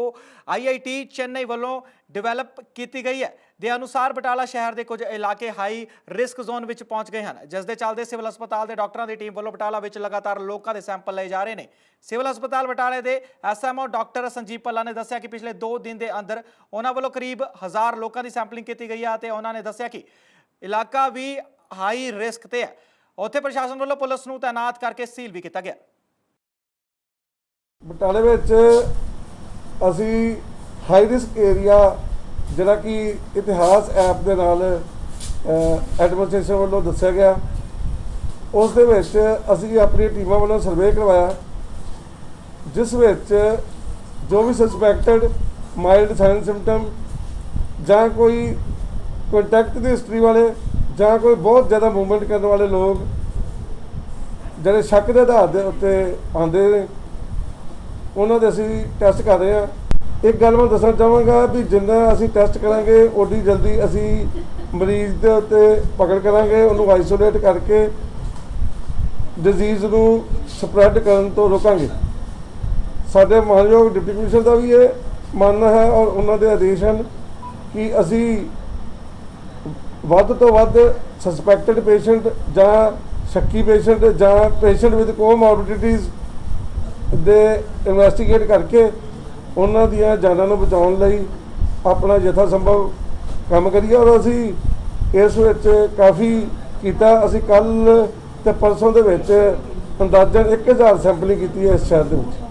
IIT ਚੇਨਈ ਵੱਲੋਂ ਡਿਵੈਲਪ ਕੀਤੀ ਗਈ ਹੈ, ਦੇ ਅਨੁਸਾਰ ਬਟਾਲਾ ਸ਼ਹਿਰ ਦੇ ਕੁਝ ਇਲਾਕੇ ਹਾਈ ਰਿਸਕ ਜ਼ੋਨ ਵਿੱਚ ਪਹੁੰਚ ਗਏ ਹਨ, ਜਿਸ ਦੇ ਚੱਲਦੇ ਸਿਵਲ ਹਸਪਤਾਲ ਦੇ ਡਾਕਟਰਾਂ ਦੀ ਟੀਮ ਵੱਲੋਂ ਬਟਾਲਾ ਵਿੱਚ ਲਗਾਤਾਰ ਲੋਕਾਂ ਦੇ ਸੈਂਪਲ ਲਏ ਜਾ ਰਹੇ ਨੇ। ਸਿਵਲ ਹਸਪਤਾਲ ਬਟਾਲੇ ਦੇ ਐਸਐਮਓ ਡਾਕਟਰ ਸੰਜੀਵ ਪੱਲਾ ਨੇ ਦੱਸਿਆ ਕਿ ਪਿਛਲੇ 2 ਦਿਨ ਦੇ ਅੰਦਰ ਉਹਨਾਂ ਵੱਲੋਂ ਕਰੀਬ 1000 ਲੋਕਾਂ ਦੀ ਸੈਂਪਲਿੰਗ ਕੀਤੀ ਗਈ ਹੈ ਅਤੇ ਉਹਨਾਂ ਨੇ ਦੱਸਿਆ ਕਿ ਇਲਾਕਾ ਵੀ ਹਾਈ ਰਿਸਕ ਤੇ ਹੈ। ਉੱਥੇ ਪ੍ਰਸ਼ਾਸਨ ਵੱਲੋਂ ਪੁਲਿਸ ਨੂੰ ਤਾਇਨਾਤ ਕਰਕੇ ਸੀਲ ਵੀ ਕੀਤਾ ਗਿਆ।
ਬਟਾਲੇ ਵਿੱਚ ਅਸੀਂ ਹਾਈ ਰਿਸਕ ਏਰੀਆ ਜਿਹੜਾ ਕਿ ਇਤਿਹਾਸ ਐਪ ਦੇ ਨਾਲ ਐਡਮਿਨਿਸਟ੍ਰੇਸ਼ਨ ਵੱਲੋਂ ਦੱਸਿਆ ਗਿਆ, ਉਸ ਦੇ ਵਿੱਚ ਅਸੀਂ ਆਪਣੀ ਟੀਮਾਂ ਵੱਲੋਂ ਸਰਵੇ ਕਰਵਾਇਆ, ਜਿਸ ਵਿੱਚ ਜੋ ਵੀ ਸਸਪੈਕਟਡ ਮਾਈਲਡ ਸਾਈਨ ਸਿੰਪਟਮ ਜਾਂ ਕੋਈ ਕੰਟੈਕਟ ਦੀ ਹਿਸਟਰੀ ਵਾਲੇ ਜਾਂ ਕੋਈ ਬਹੁਤ ਜ਼ਿਆਦਾ ਮੂਵਮੈਂਟ ਕਰਨ ਵਾਲੇ ਲੋਕ ਜਿਹੜੇ ਸ਼ੱਕ ਦੇ ਆਧਾਰ ਦੇ ਉੱਤੇ ਆਉਂਦੇ ਨੇ, ਉਹਨਾਂ ਦੇ ਅਸੀਂ ਟੈਸਟ ਕਰ ਰਹੇ ਹਾਂ। ਇੱਕ ਗੱਲ ਮੈਂ ਦੱਸਣਾ ਚਾਹਾਂਗਾ ਵੀ ਜਿੰਨਾ ਅਸੀਂ ਟੈਸਟ ਕਰਾਂਗੇ ਓਡੀ ਜਲਦੀ ਅਸੀਂ ਮਰੀਜ਼ ਦੇ ਉੱਤੇ ਪਕੜ ਕਰਾਂਗੇ, ਉਹਨੂੰ ਆਈਸੋਲੇਟ ਕਰਕੇ ਡਿਜ਼ੀਜ਼ ਨੂੰ ਸਪਰੈਡ ਕਰਨ ਤੋਂ ਰੋਕਾਂਗੇ। ਸਾਡੇ ਮਾਨਯੋਗ ਡਿਪਟੀ ਕਮਿਸ਼ਨਰ ਦਾ ਵੀ ਇਹ ਮੰਨਣਾ ਹੈ ਔਰ ਉਹਨਾਂ ਦੇ ਆਦੇਸ਼ ਹਨ ਕਿ ਅਸੀਂ ਵੱਧ ਤੋਂ ਵੱਧ ਸਸਪੈਕਟਡ ਪੇਸ਼ੈਂਟ ਜਾਂ ਸ਼ੱਕੀ ਪੇਸ਼ੈਂਟ ਜਾਂ ਪੇਸ਼ੈਂਟ ਵਿਦ ਕੋਮੋਰਬਿਡਿਟੀਜ਼ ਦੇ ਇਨਵੈਸਟੀਗੇਟ ਕਰਕੇ ਉਹਨਾਂ ਦੀਆਂ ਜਾਨਾਂ ਨੂੰ ਬਚਾਉਣ ਲਈ ਆਪਣਾ ਯਥਾ ਸੰਭਵ ਕੰਮ ਕਰੀਏ। ਔਰ ਅਸੀਂ ਇਸ ਵਿੱਚ ਕਾਫੀ ਕੀਤਾ। ਅਸੀਂ ਕੱਲ੍ਹ ਤੇ ਪਰਸੋਂ ਦੇ ਵਿੱਚ ਅੰਦਾਜ਼ਨ 1000 ਸੈਂਪਲਿੰਗ ਕੀਤੀ ਹੈ ਇਸ ਸ਼ਹਿਰ ਦੇ ਵਿੱਚ।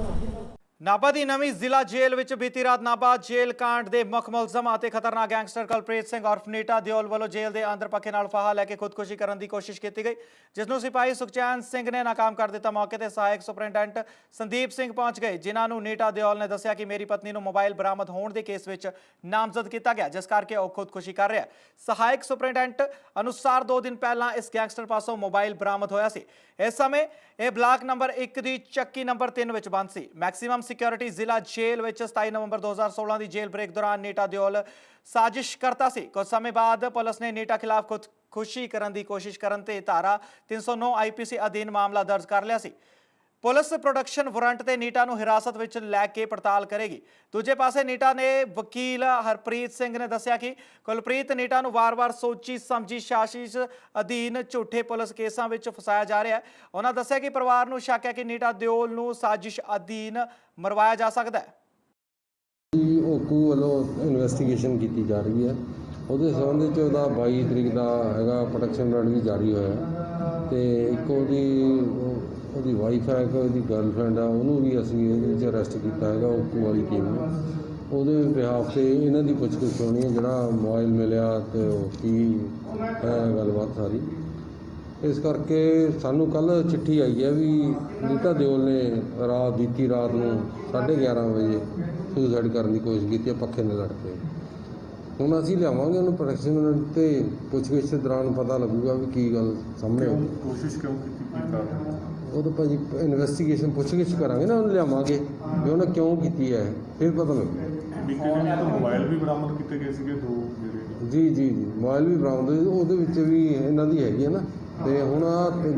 ਨਾਭਾ ਦੀ ਨਵੀਂ ਜ਼ਿਲ੍ਹਾ ਜੇਲ੍ਹ ਵਿੱਚ ਬੀਤੀ ਰਾਤ ਨਾਭਾ ਜੇਲ੍ਹ ਕਾਂਡ ਦੇ ਮੁੱਖ ਮੁਲਜ਼ਮ ਅਤੇ ਖਤਰਨਾਕ ਗੈਂਗਸਟਰ ਕੁਲਪ੍ਰੀਤ ਸਿੰਘ ਉਰਫ ਨੀਟਾ ਦਿਓਲ ਵੱਲੋਂ ਜੇਲ੍ਹ ਦੇ ਅੰਦਰ ਪੱਖੇ ਨਾਲ ਫਾਹਾ ਲੈ ਕੇ ਖੁਦਕੁਸ਼ੀ ਕਰਨ ਦੀ ਕੋਸ਼ਿਸ਼ ਕੀਤੀ ਗਈ, ਜਿਸ ਨੂੰ ਸਿਪਾਹੀ ਸੁਖਚੈਨ ਸਿੰਘ ਨੇ ਨਾਕਾਮ ਕਰ ਦਿੱਤਾ। ਮੌਕੇ ਤੇ ਸਹਾਇਕ ਸੁਪਰਿੰਟੈਂਡੈਂਟ ਸੰਦੀਪ ਸਿੰਘ ਪਹੁੰਚ ਗਏ, ਜਿਨ੍ਹਾਂ ਨੂੰ ਨੀਟਾ ਦਿਓਲ ਨੇ ਦੱਸਿਆ ਕਿ ਮੇਰੀ ਪਤਨੀ ਨੂੰ ਮੋਬਾਈਲ ਬਰਾਮਦ ਹੋਣ ਦੇ ਕੇਸ ਵਿੱਚ ਨਾਮਜ਼ਦ ਕੀਤਾ ਗਿਆ, ਜਿਸ ਕਰਕੇ ਉਹ ਖੁਦਕੁਸ਼ੀ ਕਰ ਰਿਹਾ। ਸਹਾਇਕ ਸੁਪਰਿੰਟੈਂਡੈਂਟ ਅਨੁਸਾਰ 2 ਦਿਨ ਪਹਿਲਾਂ ਇਸ ਗੈਂਗਸਟਰ ਪਾਸੋਂ ਮੋਬਾਈਲ ਬਰਾਮਦ ਹੋਇਆ ਸੀ। ਇਸ ਸਮੇਂ ਇਹ ਬਲਾਕ ਨੰਬਰ 1 ਦੀ ਚੱਕੀ ਨੰਬਰ 3 ਵਿੱਚ ਬੰਦ ਸੀ। ਮੈਕਸਿਮਮ ਸਿਕਿਉਰਿਟੀ ਜ਼ਿਲ੍ਹਾ ਜੇਲ੍ਹ ਵਿੱਚ 27 ਨਵੰਬਰ 2016 ਦੀ ਜੇਲ੍ਹ ਬ੍ਰੇਕ ਦੌਰਾਨ ਨੀਟਾ ਦਿਓਲ ਸਾਜ਼ਿਸ਼ ਕਰਤਾ ਸੀ। ਕੁਝ ਸਮੇਂ ਬਾਅਦ ਪੁਲਿਸ ਨੇ ਨੀਟਾ ਖਿਲਾਫ ਖੁਦਕੁਸ਼ੀ ਕਰਨ ਦੀ ਕੋਸ਼ਿਸ਼ ਕਰਨ ਤੇ ਧਾਰਾ 309 ਆਈਪੀਸੀ ਅਧੀਨ ਮਾਮਲਾ ਦਰਜ ਕਰ ਲਿਆ ਸੀ। ਪੁਲਿਸ ਪ੍ਰੋਡਕਸ਼ਨ ਵਾਰੰਟ ਤੇ ਨੀਟਾ ਨੂੰ ਹਿਰਾਸਤ ਵਿੱਚ ਲੈ ਕੇ ਪੜਤਾਲ ਕਰੇਗੀ। ਦੂਜੇ ਪਾਸੇ ਨੀਟਾ ਨੇ ਵਕੀਲ ਹਰਪ੍ਰੀਤ ਸਿੰਘ ਨੇ ਦੱਸਿਆ ਕਿ ਕੁਲਪ੍ਰੀਤ ਨੀਟਾ ਨੂੰ ਵਾਰ-ਵਾਰ ਸੋਚੀ ਸਮਝੀ ਸਾਜ਼ਿਸ਼ ਅਧੀਨ ਝੂਠੇ ਪੁਲਿਸ ਕੇਸਾਂ ਵਿੱਚ ਫਸਾਇਆ ਜਾ ਰਿਹਾ ਹੈ। ਉਹਨਾਂ ਦੱਸਿਆ ਕਿ ਪਰਿਵਾਰ ਨੂੰ ਸ਼ੱਕ ਹੈ ਕਿ ਨੀਟਾ ਦਿਓਲ ਨੂੰ ਸਾਜ਼ਿਸ਼ ਅਧੀਨ ਮਰਵਾਇਆ ਜਾ ਸਕਦਾ ਹੈ।
ਓਕੂ ਵੱਲੋਂ ਇਨਵੈਸਟੀਗੇਸ਼ਨ ਕੀਤੀ ਜਾ ਰਹੀ ਹੈ। ਉਹਦੇ ਸੰਬੰਧ ਵਿੱਚ ਉਹਦਾ 22 ਤਰੀਕ ਦਾ ਹੈਗਾ ਪ੍ਰੋਟੈਕਸ਼ਨ ਵਾਰੰਟ ਵੀ ਜਾਰੀ ਹੋਇਆ ਤੇ ਇੱਕ ਉਹਦੀ ਵਾਈਫ ਹੈ, ਉਹਦੀ ਗਰਲਫ੍ਰੈਂਡ ਆ, ਉਹਨੂੰ ਵੀ ਅਸੀਂ ਇਹਦੇ ਵਿੱਚ ਅਰੈਸਟ ਕੀਤਾ ਹੈਗਾ ਓਕੂ ਵਾਲੀ ਟੀਮ ਨੇ। ਉਹਦੇ ਬਿਹਾਫ ਤੇ ਇਹਨਾਂ ਦੀ ਪੁੱਛਗਿੱਛ ਹੋਣੀ ਹੈ, ਜਿਹੜਾ ਮੋਬਾਈਲ ਮਿਲਿਆ ਤੇ ਉਹ ਕੀ ਹੈ ਗੱਲਬਾਤ ਸਾਰੀ। ਇਸ ਕਰਕੇ ਸਾਨੂੰ ਕੱਲ੍ਹ ਚਿੱਠੀ ਆਈ ਹੈ ਵੀ ਨੀਟਾ ਦਿਓਲ ਨੇ ਬੀਤੀ ਰਾਤ ਨੂੰ 11:30 ਵਜੇ ਸੁਸਾਈਡ ਕਰਨ ਦੀ ਕੋਸ਼ਿਸ਼ ਕੀਤੀ ਹੈ ਪੱਖੇ ਨਾਲ ਲੜ ਕੇ। ਹੁਣ ਅਸੀਂ ਲਿਆਵਾਂਗੇ ਉਹਨੂੰ ਪ੍ਰੋਟੈਕਸ਼ਨ ਤੇ ਪੁੱਛਗਿੱਛ ਦੇ ਦੌਰਾਨ ਪਤਾ ਲੱਗੂਗਾ ਵੀ ਕੀ ਗੱਲ ਸਾਹਮਣੇ ਆਈ।
ਕੋਸ਼ਿਸ਼ ਕਿਉਂ ਕੀਤੀ, ਕੀ ਕਾਰਨ?
ਉਹ ਤਾਂ ਭਾਜੀ ਇਨਵੈਸਟੀਗੇਸ਼ਨ ਪੁੱਛਗਿੱਛ ਕਰਾਂਗੇ ਨਾ, ਉਹਨੂੰ ਲਿਆਵਾਂਗੇ ਵੀ ਉਹਨੇ ਕਿਉਂ ਕੀਤੀ ਹੈ, ਫਿਰ ਪਤਾ ਲੱਗੂ।
ਮੋਬਾਈਲ ਵੀ ਬਰਾਮਦ ਕੀਤੇ ਗਏ ਸੀਗੇ 2 ਜਿਹੜੇ।
ਜੀ ਮੋਬਾਈਲ ਵੀ ਬਰਾਮਦ ਹੋਏ, ਉਹਦੇ ਵਿੱਚ ਵੀ ਇਹਨਾਂ ਦੀ ਹੈਗੀ ਹੈ ਨਾ। ਤੇ ਹੁਣ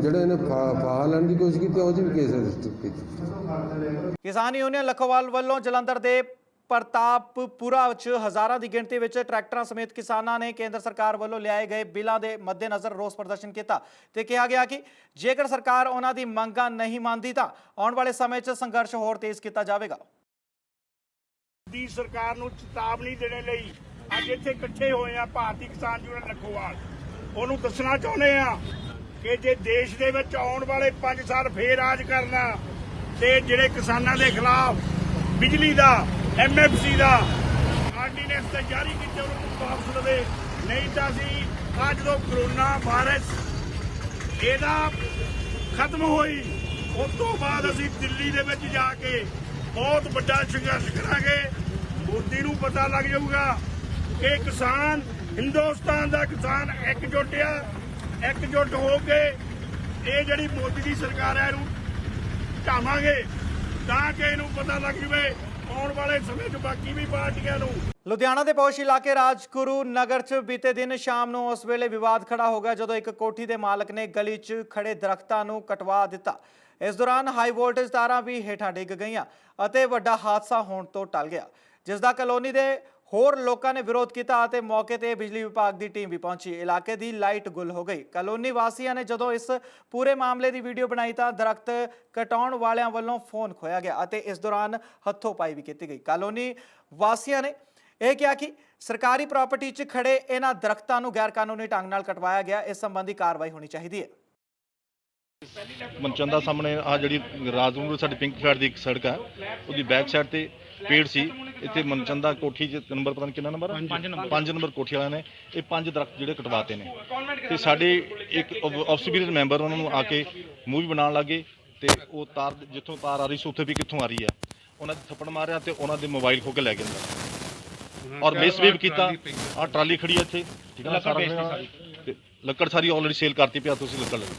ਜਿਹੜੇ ਇਹਨੇ ਫਾਹਾ ਲੈਣ ਦੀ ਕੋਸ਼ਿਸ਼ ਕੀਤੀ ਉਹ 'ਚ ਵੀ ਕੇਸ ਰਜਿਸਟਰ ਕੀਤਾ।
ਕਿਸਾਨ ਯੂਨੀਅਨ ਲਖੋਵਾਲ ਵੱਲੋਂ ਜਲੰਧਰ ਦੇ ਪ੍ਰਤਾਪਪੁਰਾ ਵਿੱਚ ਹਜ਼ਾਰਾਂ ਦੀ ਗਿਣਤੀ ਵਿੱਚ ਟਰੈਕਟਰਾਂ ਸਮੇਤ ਕਿਸਾਨਾਂ ਨੇ ਕੇਂਦਰ ਸਰਕਾਰ ਵੱਲੋਂ ਲਿਆਏ ਗਏ ਬਿੱਲਾਂ ਦੇ ਮੱਦੇਨਜ਼ਰ ਰੋਸ ਪ੍ਰਦਰਸ਼ਨ ਕੀਤਾ ਤੇ ਕਿਹਾ ਗਿਆ ਕਿ ਜੇਕਰ ਸਰਕਾਰ ਉਹਨਾਂ ਦੀ ਮੰਗਾਂ ਨਹੀਂ ਮੰਨਦੀ ਤਾਂ ਆਉਣ ਵਾਲੇ ਸਮੇਂ 'ਚ ਸੰਘਰਸ਼ ਹੋਰ ਤੇਜ਼ ਕੀਤਾ ਜਾਵੇਗਾ।
ਦੀ ਸਰਕਾਰ ਨੂੰ ਚੇਤਾਵਨੀ ਦੇਣ ਲਈ ਅੱਜ ਇੱਥੇ ਇਕੱਠੇ ਹੋਏ ਆ ਭਾਰਤੀ ਕਿਸਾਨ ਯੂਨੀਅਨ ਲਖੋਵਾਲ। ਉਹਨੂੰ ਦੱਸਣਾ ਚਾਹੁੰਦੇ ਆ ਕਿ ਜੇ ਦੇਸ਼ ਦੇ ਵਿੱਚ ਆਉਣ ਵਾਲੇ 5 ਸਾਲ ਫੇਰ ਰਾਜ ਕਰਨਾ ਤੇ ਜਿਹੜੇ ਕਿਸਾਨਾਂ ਦੇ ਖਿਲਾਫ ਬਿਜਲੀ ਦਾ MFC ਦਾ ਆਰਡੀਨੈਂਸ ਤੇ ਜਾਰੀ ਕੀਤੇ ਉਹਨੂੰ ਵਾਪਸ ਲਵੇ, ਨਹੀਂ ਤਾਂ ਅਸੀਂ ਅੱਜ ਜਦੋਂ ਕਰੋਨਾ ਵਾਇਰਸ ਇਹਦਾ ਖਤਮ ਹੋਈ ਉਸ ਤੋਂ ਬਾਅਦ ਅਸੀਂ ਦਿੱਲੀ ਦੇ ਵਿੱਚ ਜਾ ਕੇ ਬਹੁਤ ਵੱਡਾ ਸੰਘਰਸ਼ ਕਰਾਂਗੇ। ਮੋਦੀ ਨੂੰ ਪਤਾ ਲੱਗ ਜਾਊਗਾ ਕਿ ਕਿਸਾਨ ਹਿੰਦੁਸਤਾਨ ਦਾ ਕਿਸਾਨ ਇਕਜੁੱਟ ਹੋ ਕੇ ਇਹ ਜਿਹੜੀ ਮੋਦੀ ਦੀ ਸਰਕਾਰ ਹੈ ਇਹਨੂੰ ਢਾਵਾਂਗੇ ਤਾਂ ਕਿ ਇਹਨੂੰ ਪਤਾ ਲੱਗ ਜਾਵੇ ਆਉਣ ਵਾਲੇ ਸਮੇਂ 'ਚ ਬਾਕੀ ਵੀ ਪਾਰਟੀਆਂ ਨੂੰ।
ਲੁਧਿਆਣਾ ਦੇ ਪੌਸ਼ ਇਲਾਕੇ ਰਾਜਗੁਰੂ ਨਗਰ 'ਚ ਬੀਤੇ ਦਿਨ ਸ਼ਾਮ ਨੂੰ ਉਸ ਵੇਲੇ ਵਿਵਾਦ ਖੜਾ ਹੋ ਗਿਆ ਜਦੋਂ ਇੱਕ ਕੋਠੀ ਦੇ ਮਾਲਕ ਨੇ ਗਲੀ 'ਚ ਖੜੇ ਦਰਖਤਾਂ ਨੂੰ ਕਟਵਾ ਦਿੱਤਾ। ਇਸ ਦੌਰਾਨ ਹਾਈ ਵੋਲਟੇਜ ਤਾਰਾਂ ਵੀ ਹੇਠਾਂ ਡਿੱਗ ਗਈਆਂ ਅਤੇ ਵੱਡਾ ਹਾਦਸਾ ਹੋਣ ਤੋਂ ਟਲ ਗਿਆ, ਜਿਸ ਦਾ ਕਲੋਨੀ ਦੇ ਹੋਰ ਲੋਕਾਂ ਨੇ ਵਿਰੋਧ ਕੀਤਾ ਅਤੇ ਮੌਕੇ ਤੇ ਬਿਜਲੀ ਵਿਭਾਗ ਦੀ ਟੀਮ ਵੀ ਪਹੁੰਚੀ। ਇਲਾਕੇ ਦੀ ਲਾਈਟ ਗੁੱਲ ਹੋ ਗਈ। ਕਲੋਨੀ ਵਾਸੀਆਂ ਨੇ ਜਦੋਂ ਇਸ ਪੂਰੇ ਮਾਮਲੇ ਦੀ ਵੀਡੀਓ ਬਣਾਈ ਤਾਂ ਦਰਖਤ ਕਟਾਉਣ ਵਾਲਿਆਂ ਵੱਲੋਂ ਫੋਨ ਖੋਇਆ ਗਿਆ ਅਤੇ ਇਸ ਦੌਰਾਨ ਹੱਥੋਂ-ਪਾਈ ਵੀ ਕੀਤੀ ਗਈ। ਕਲੋਨੀ ਵਾਸੀਆਂ ਨੇ ਇਹ ਕਿਹਾ ਕਿ ਸਰਕਾਰੀ ਪ੍ਰਾਪਰਟੀ 'ਚ ਖੜੇ ਇਹਨਾਂ ਦਰਖਤਾਂ ਨੂੰ ਗੈਰ ਕਾਨੂੰਨੀ ਢੰਗ ਨਾਲ ਕਟਵਾਇਆ ਗਿਆ। ਇਸ ਸੰਬੰਧੀ ਕਾਰਵਾਈ ਹੋਣੀ ਚਾਹੀਦੀ ਹੈ।
ਮਨਚੰਦਾ ਸਾਹਮਣੇ ਆ ਜਿਹੜੀ ਰਾਜਮੂਰ ਸਾਡੀ ਪਿੰਕ ਫਲੈਟ ਦੀ ਇੱਕ ਸੜਕ ਹੈ, ਉਹਦੀ ਬੈਕ ਸਾਈਡ ਤੇ ਪੇੜ ਸੀ। ਇੱਥੇ ਮਨਚੰਦਾ ਕੋਠੀ ਨੰਬਰ ਪਤਾ ਨਹੀਂ ਕਿੰਨਾ ਨੰਬਰ 5 ਨੰਬਰ ਕੋਠੀ ਵਾਲਿਆਂ ਨੇ ਇਹ 5 ਦਰਖਤ ਜਿਹੜੇ ਕਟਵਾਤੇ ਨੇ ਤੇ ਸਾਡੇ ਇੱਕ ਆਫਿਸਰ ਮੈਂਬਰ ਉਹਨਾਂ ਨੂੰ ਆ ਕੇ ਮੂਵੀ ਬਣਾਉਣ ਲੱਗੇ ਤੇ ਉਹ ਤਾਰ ਜਿੱਥੋਂ ਤਾਰ ਆ ਰਹੀ ਸੀ ਉੱਥੇ ਵੀ ਕਿੱਥੋਂ ਆ ਰਹੀ ਹੈ, ਉਹਨਾਂ ਦੇ ਥੱਪੜ ਮਾਰਿਆ ਤੇ ਉਹਨਾਂ ਦੇ ਮੋਬਾਈਲ ਖੋ ਕੇ ਲੈ ਗਏ ਔਰ ਮਿਸਬੀਹੇਵ ਕੀਤਾ। ਆ ਟਰਾਲੀ ਖੜੀ ਹੈ ਇੱਥੇ, ਠੀਕ ਹੈ ਨਾ, ਸਾਰਾ ਤੇ ਲੱਕੜ ਸਾਰੀ ਆਲਰੇਡੀ ਸੇਲ ਕਰਤੀ ਪਿਆ, ਤੁਸੀਂ ਲੱਕੜ ਲੱਗੀ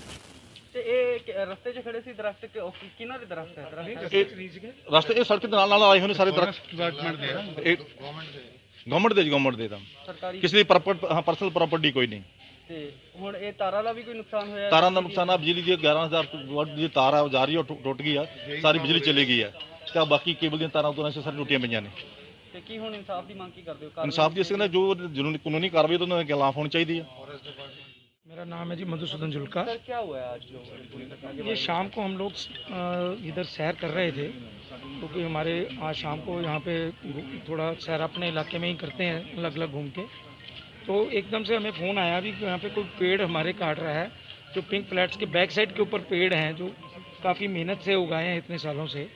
ਤੇ ਇਹ ਰਸਤੇ 'ਚ ਖੜੇ ਸੀ ਦਰਖਤ ਕਿਹਨਾਂ ਦੇ ਦਰਖਤ ਹੈ?
ਰਸਤੇ ਇਹ ਸੜਕ ਦੇ ਨਾਲ ਆਏ ਹੋਏ ਨੇ ਸਾਰੇ ਦਰਖਤ ਗਵਰਨਮੈਂਟ ਦੇ ਤਾਂ ਕਿਸੇ ਦੀ ਪਰਸਨਲ ਪ੍ਰਾਪਰਟੀ ਕੋਈ ਨਹੀਂ।
ਤੇ ਹੁਣ ਇਹ ਤਾਰਾਂ ਦਾ ਵੀ ਕੋਈ ਨੁਕਸਾਨ ਹੋਇਆ?
ਤਾਰਾਂ ਦਾ ਨੁਕਸਾਨ ਆ, ਬਿਜਲੀ ਦੀ 11,000 ਵਾਟ ਦੀ ਤਾਰ ਆ ਜਾ ਰਹੀ ਹੈ, ਟੁੱਟ ਗਈ ਆ, ਸਾਰੀ ਬਿਜਲੀ ਚਲੀ ਗਈ ਆ ਤੇ ਬਾਕੀ ਕੇਬਲ ਦੀਆਂ ਤਾਰਾਂ ਤੋਂ ਸਾਰੀ ਟੁੱਟੀਆਂ ਪਈਆਂ ਨੇ।
ਤੇ ਕੀ ਹੁਣ ਇਨਸਾਫ ਦੀ ਮੰਗ ਕੀ ਕਰਦੇ ਹੋ?
ਇਨਸਾਫ ਦੀ ਅਸੀਂ ਕਹਿੰਦੇ ਜੋ ਕਾਨੂੰਨੀ ਕਾਰਵਾਈ ਤੋਂ ਉਹਨਾਂ ਦੇ ਖਿਲਾਫ ਹੋਣੀ ਚਾਹੀਦੀ ਹੈ।
मेरा नाम है जी मधुसूदन जुल्का।
सर क्या हुआ है आज?
ये शाम को हम लोग इधर सैर कर रहे थे क्योंकि हमारे आज शाम को यहाँ पे थोड़ा सैर अपने इलाके में ही करते हैं अलग अलग घूम के, तो एकदम से हमें फ़ोन आया भी कि यहाँ पे कोई पेड़ हमारे काट रहा है। जो पिंक फ्लैट्स के बैक साइड के ऊपर पेड़ हैं जो काफ़ी मेहनत से उगाए हैं इतने सालों से,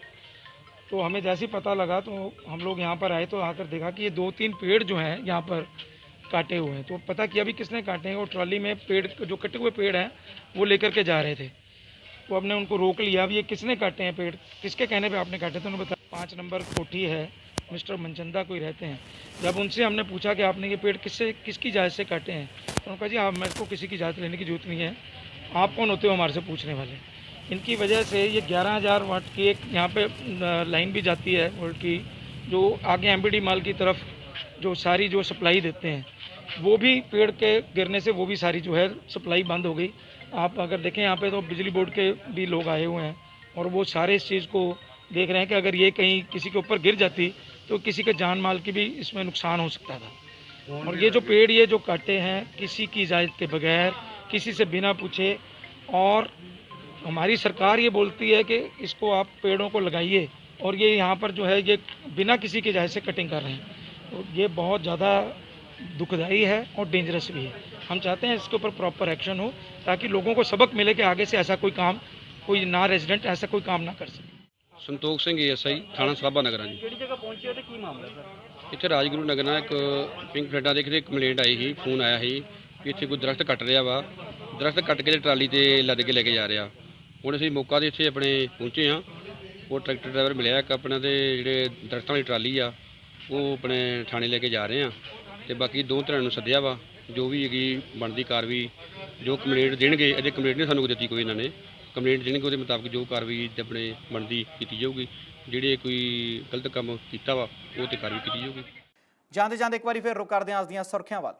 तो हमें जैसे ही पता लगा तो हम लोग यहाँ पर आए तो आकर देखा कि ये 2-3 पेड़ जो हैं यहाँ पर काटे हुए हैं। तो पता किया भी किसने काटे हैं। वो ट्रॉली में पेड़ जो कटे हुए पेड़ हैं वो लेकर के जा रहे थे, तो हमने उनको रोक लिया भी ये किसने काटे हैं पेड़, किसके कहने पे आपने काटे? तो उन्होंने बताया 5 नंबर कोठी है, मिस्टर मनचंदा कोई रहते हैं। जब उनसे हमने पूछा कि आपने ये पेड़ किसकी इजाज़त से काटे हैं, तो उन्होंने कहा जी हाँ, मेरे को किसी की इजाज़त लेने की जरूरत नहीं है, आप कौन होते हो हमारे से पूछने वाले। इनकी वजह से ये 11,000 वाट की एक यहाँ पे लाइन भी जाती है वोल्ट की, जो आगे MBD माल की तरफ जो सारी जो सप्लाई देते हैं, वो भी पेड़ के गिरने से वो भी सारी जो है सप्लाई बंद हो गई। आप अगर देखें यहाँ पे तो बिजली बोर्ड के भी लोग आए हुए हैं और वो सारे इस चीज़ को देख रहे हैं कि अगर ये कहीं किसी के ऊपर गिर जाती तो किसी के जान माल की भी इसमें नुकसान हो सकता था। और ये जो पेड़ ये जो काटे हैं किसी की इजाज़त के बगैर, किसी से बिना पूछे, और हमारी सरकार ये बोलती है कि इसको आप पेड़ों को लगाइए और ये यहाँ पर जो है ये बिना किसी की इजाज़त से कटिंग कर रहे हैं, तो ये बहुत ज़्यादा दुखदाई है और डेंजरस भी है। हम चाहते हैं इसके ऊपर प्रॉपर एक्शन हो ताकि लोगों को सबक मिले कि आगे से ऐसा कोई काम कोई ना रेजिडेंट ऐसा कोई काम ना कर सके।
संतोख सिंह एएसआई थाना साबा नगर जी।
ਕਿਹੜੀ ਜਗ੍ਹਾ ਪਹੁੰਚੇ ਤੇ ਕੀ ਮਾਮਲਾ ਸਰ?
ਇੱਥੇ ਰਾਜਗੁਰੂ ਨਗਰ ਨਾਲ ਇੱਕ ਪਿੰਕ ਫਲੈਟਾਂ ਦੇ ਕਿਤੇ ਕੰਪਲੇਂਟ ਆਈ ਸੀ, ਫੋਨ ਆਇਆ ਸੀ ਕਿ ਇੱਥੇ ਕੋਈ ਦਰਖਤ ਕੱਟ ਰਿਹਾ ਵਾ, ਦਰਖਤ ਕੱਟ ਕੇ ਟਰਾਲੀ ਤੇ ਲੱਦ ਕੇ ਲੈ ਕੇ ਜਾ ਰਿਹਾ। ਹੁਣ ਅਸੀਂ ਮੌਕਾ ਦੇ ਇੱਥੇ ਆਪਣੇ ਪਹੁੰਚੇ ਹਾਂ। ਉਹ ਟਰੈਕਟਰ ਡਰਾਈਵਰ ਮਿਲਿਆ ਇੱਕ ਆਪਣਾ ਤੇ ਜਿਹੜੇ ਦਰਖਤਾਂ ਵਾਲੀ ਟਰਾਲੀ ਆ ਉਹ ਆਪਣੇ ਥਾਣੇ ਲੈ ਕੇ ਜਾ ਰਹੇ ਆ ਤੇ ਬਾਕੀ 2 ਧਿਰਾਂ ਨੂੰ ਸੱਦਿਆ ਵਾ, ਜੋ ਵੀ ਹੈਗੀ ਬਣਦੀ ਕਾਰਵਾਈ ਜੋ ਕੰਪਲੇਂਟ ਦੇਣਗੇ। ਅਜੇ ਕੰਪਲੇਂਟ ਨਹੀਂ ਸਾਨੂੰ ਦਿੱਤੀ ਕੋਈ, ਇਹਨਾਂ ਨੇ ਕੰਪਲੇਂਟ ਦੇਣਗੇ ਉਹਦੇ ਮੁਤਾਬਕ ਜੋ ਕਾਰਵਾਈ ਆਪਣੇ ਬਣਦੀ ਕੀਤੀ ਜਾਊਗੀ। ਜਿਹੜੇ ਕੋਈ ਗਲਤ ਕੰਮ ਕੀਤਾ ਵਾ ਉਹ ਤੇ ਕਾਰਵਾਈ ਕੀਤੀ ਜਾਊਗੀ।
ਜਾਂਦੇ ਜਾਂਦੇ ਇੱਕ ਵਾਰੀ ਫਿਰ ਰੁਕ ਕਰਦੇ ਹਾਂ ਅੱਜ ਦੀਆਂ ਸੁਰਖੀਆਂ ਵੱਲ।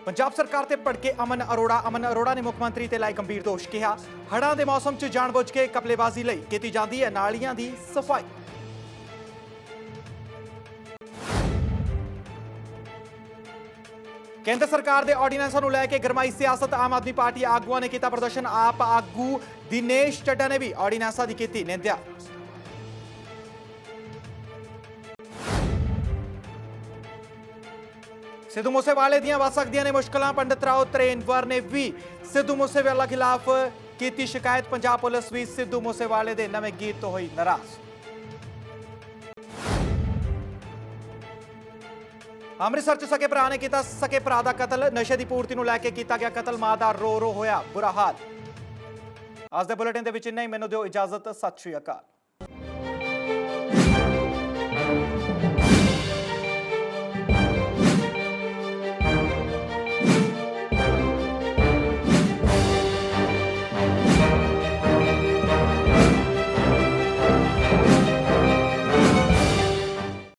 ਪੰਜਾਬ ਸਰਕਾਰ ਤੇ ਭੜਕੇ ਅਮਨ ਅਰੋੜਾ ਨੇ ਮੁੱਖ ਮੰਤਰੀ ਤੇ ਲਾਏ ਗੰਭੀਰ ਦੋਸ਼। ਕਿਹਾ ਹੜ੍ਹਾਂ ਦੇ ਮੌਸਮ 'ਚ ਜਾਣਬੁੱਝ ਕੇ ਕਪਲੇਬਾਜ਼ੀ ਲਈ ਕੀਤੀ ਜਾਂਦੀ ਹੈ ਨਾਲੀਆਂ ਦੀ ਸਫਾਈ। ਕੇਂਦਰ ਸਰਕਾਰ ਦੇ ਆਰਡੀਨੈਂਸਾਂ ਨੂੰ ਲੈ ਕੇ ਗਰਮਾਈ ਸਿਆਸਤ। ਆਮ ਆਦਮੀ ਪਾਰਟੀ ਆਗੂਆਂ ਨੇ ਕੀਤਾ ਪ੍ਰਦਰਸ਼ਨ। ਆਪ ਆਗੂ ਦਿਨੇਸ਼ ਚੱਡਾ ਨੇ ਵੀ ਆਰਡੀਨੈਂਸਾਂ ਦੀ ਕੀਤੀ ਨਿੰਦਿਆ। ਸਿੱਧੂ ਮੂਸੇਵਾਲੇ ਦੀਆਂ ਵੱਧ ਸਕਦੀਆਂ ਨੇ ਮੁਸ਼ਕਲਾਂ। ਪੰਡਿਤ ਰਾਓ ਤਰੇਨਵਰ ਨੇ ਵੀ ਸਿੱਧੂ ਮੂਸੇਵਾਲਾ ਖਿਲਾਫ ਕੀਤੀ ਸ਼ਿਕਾਇਤ। ਪੰਜਾਬ ਪੁਲਿਸ ਵੀ ਸਿੱਧੂ ਮੂਸੇਵਾਲੇ ਦੇ ਨਵੇਂ ਗੀਤ ਤੋਂ ਹੋਈ ਨਾਰਾਜ਼। ਅੰਮ੍ਰਿਤਸਰ 'ਚ ਸਕੇ ਭਰਾ ਨੇ ਕੀਤਾ ਸਕੇ ਭਰਾ ਦਾ ਕਤਲ। ਨਸ਼ੇ ਦੀ ਪੂਰਤੀ ਨੂੰ ਲੈ ਕੇ ਕੀਤਾ ਗਿਆ ਕਤਲ। ਮਾਂ ਦਾ ਰੋ ਰੋ ਹੋਇਆ ਬੁਰਾ ਹਾਲ। ਅੱਜ ਦੇ ਬੁਲੇਟਿਨ ਦੇ ਵਿੱਚ ਇੰਨਾ ਹੀ। ਮੈਨੂੰ ਦਿਓ ਇਜਾਜ਼ਤ। ਸਤਿ ਸ਼੍ਰੀ ਅਕਾਲ।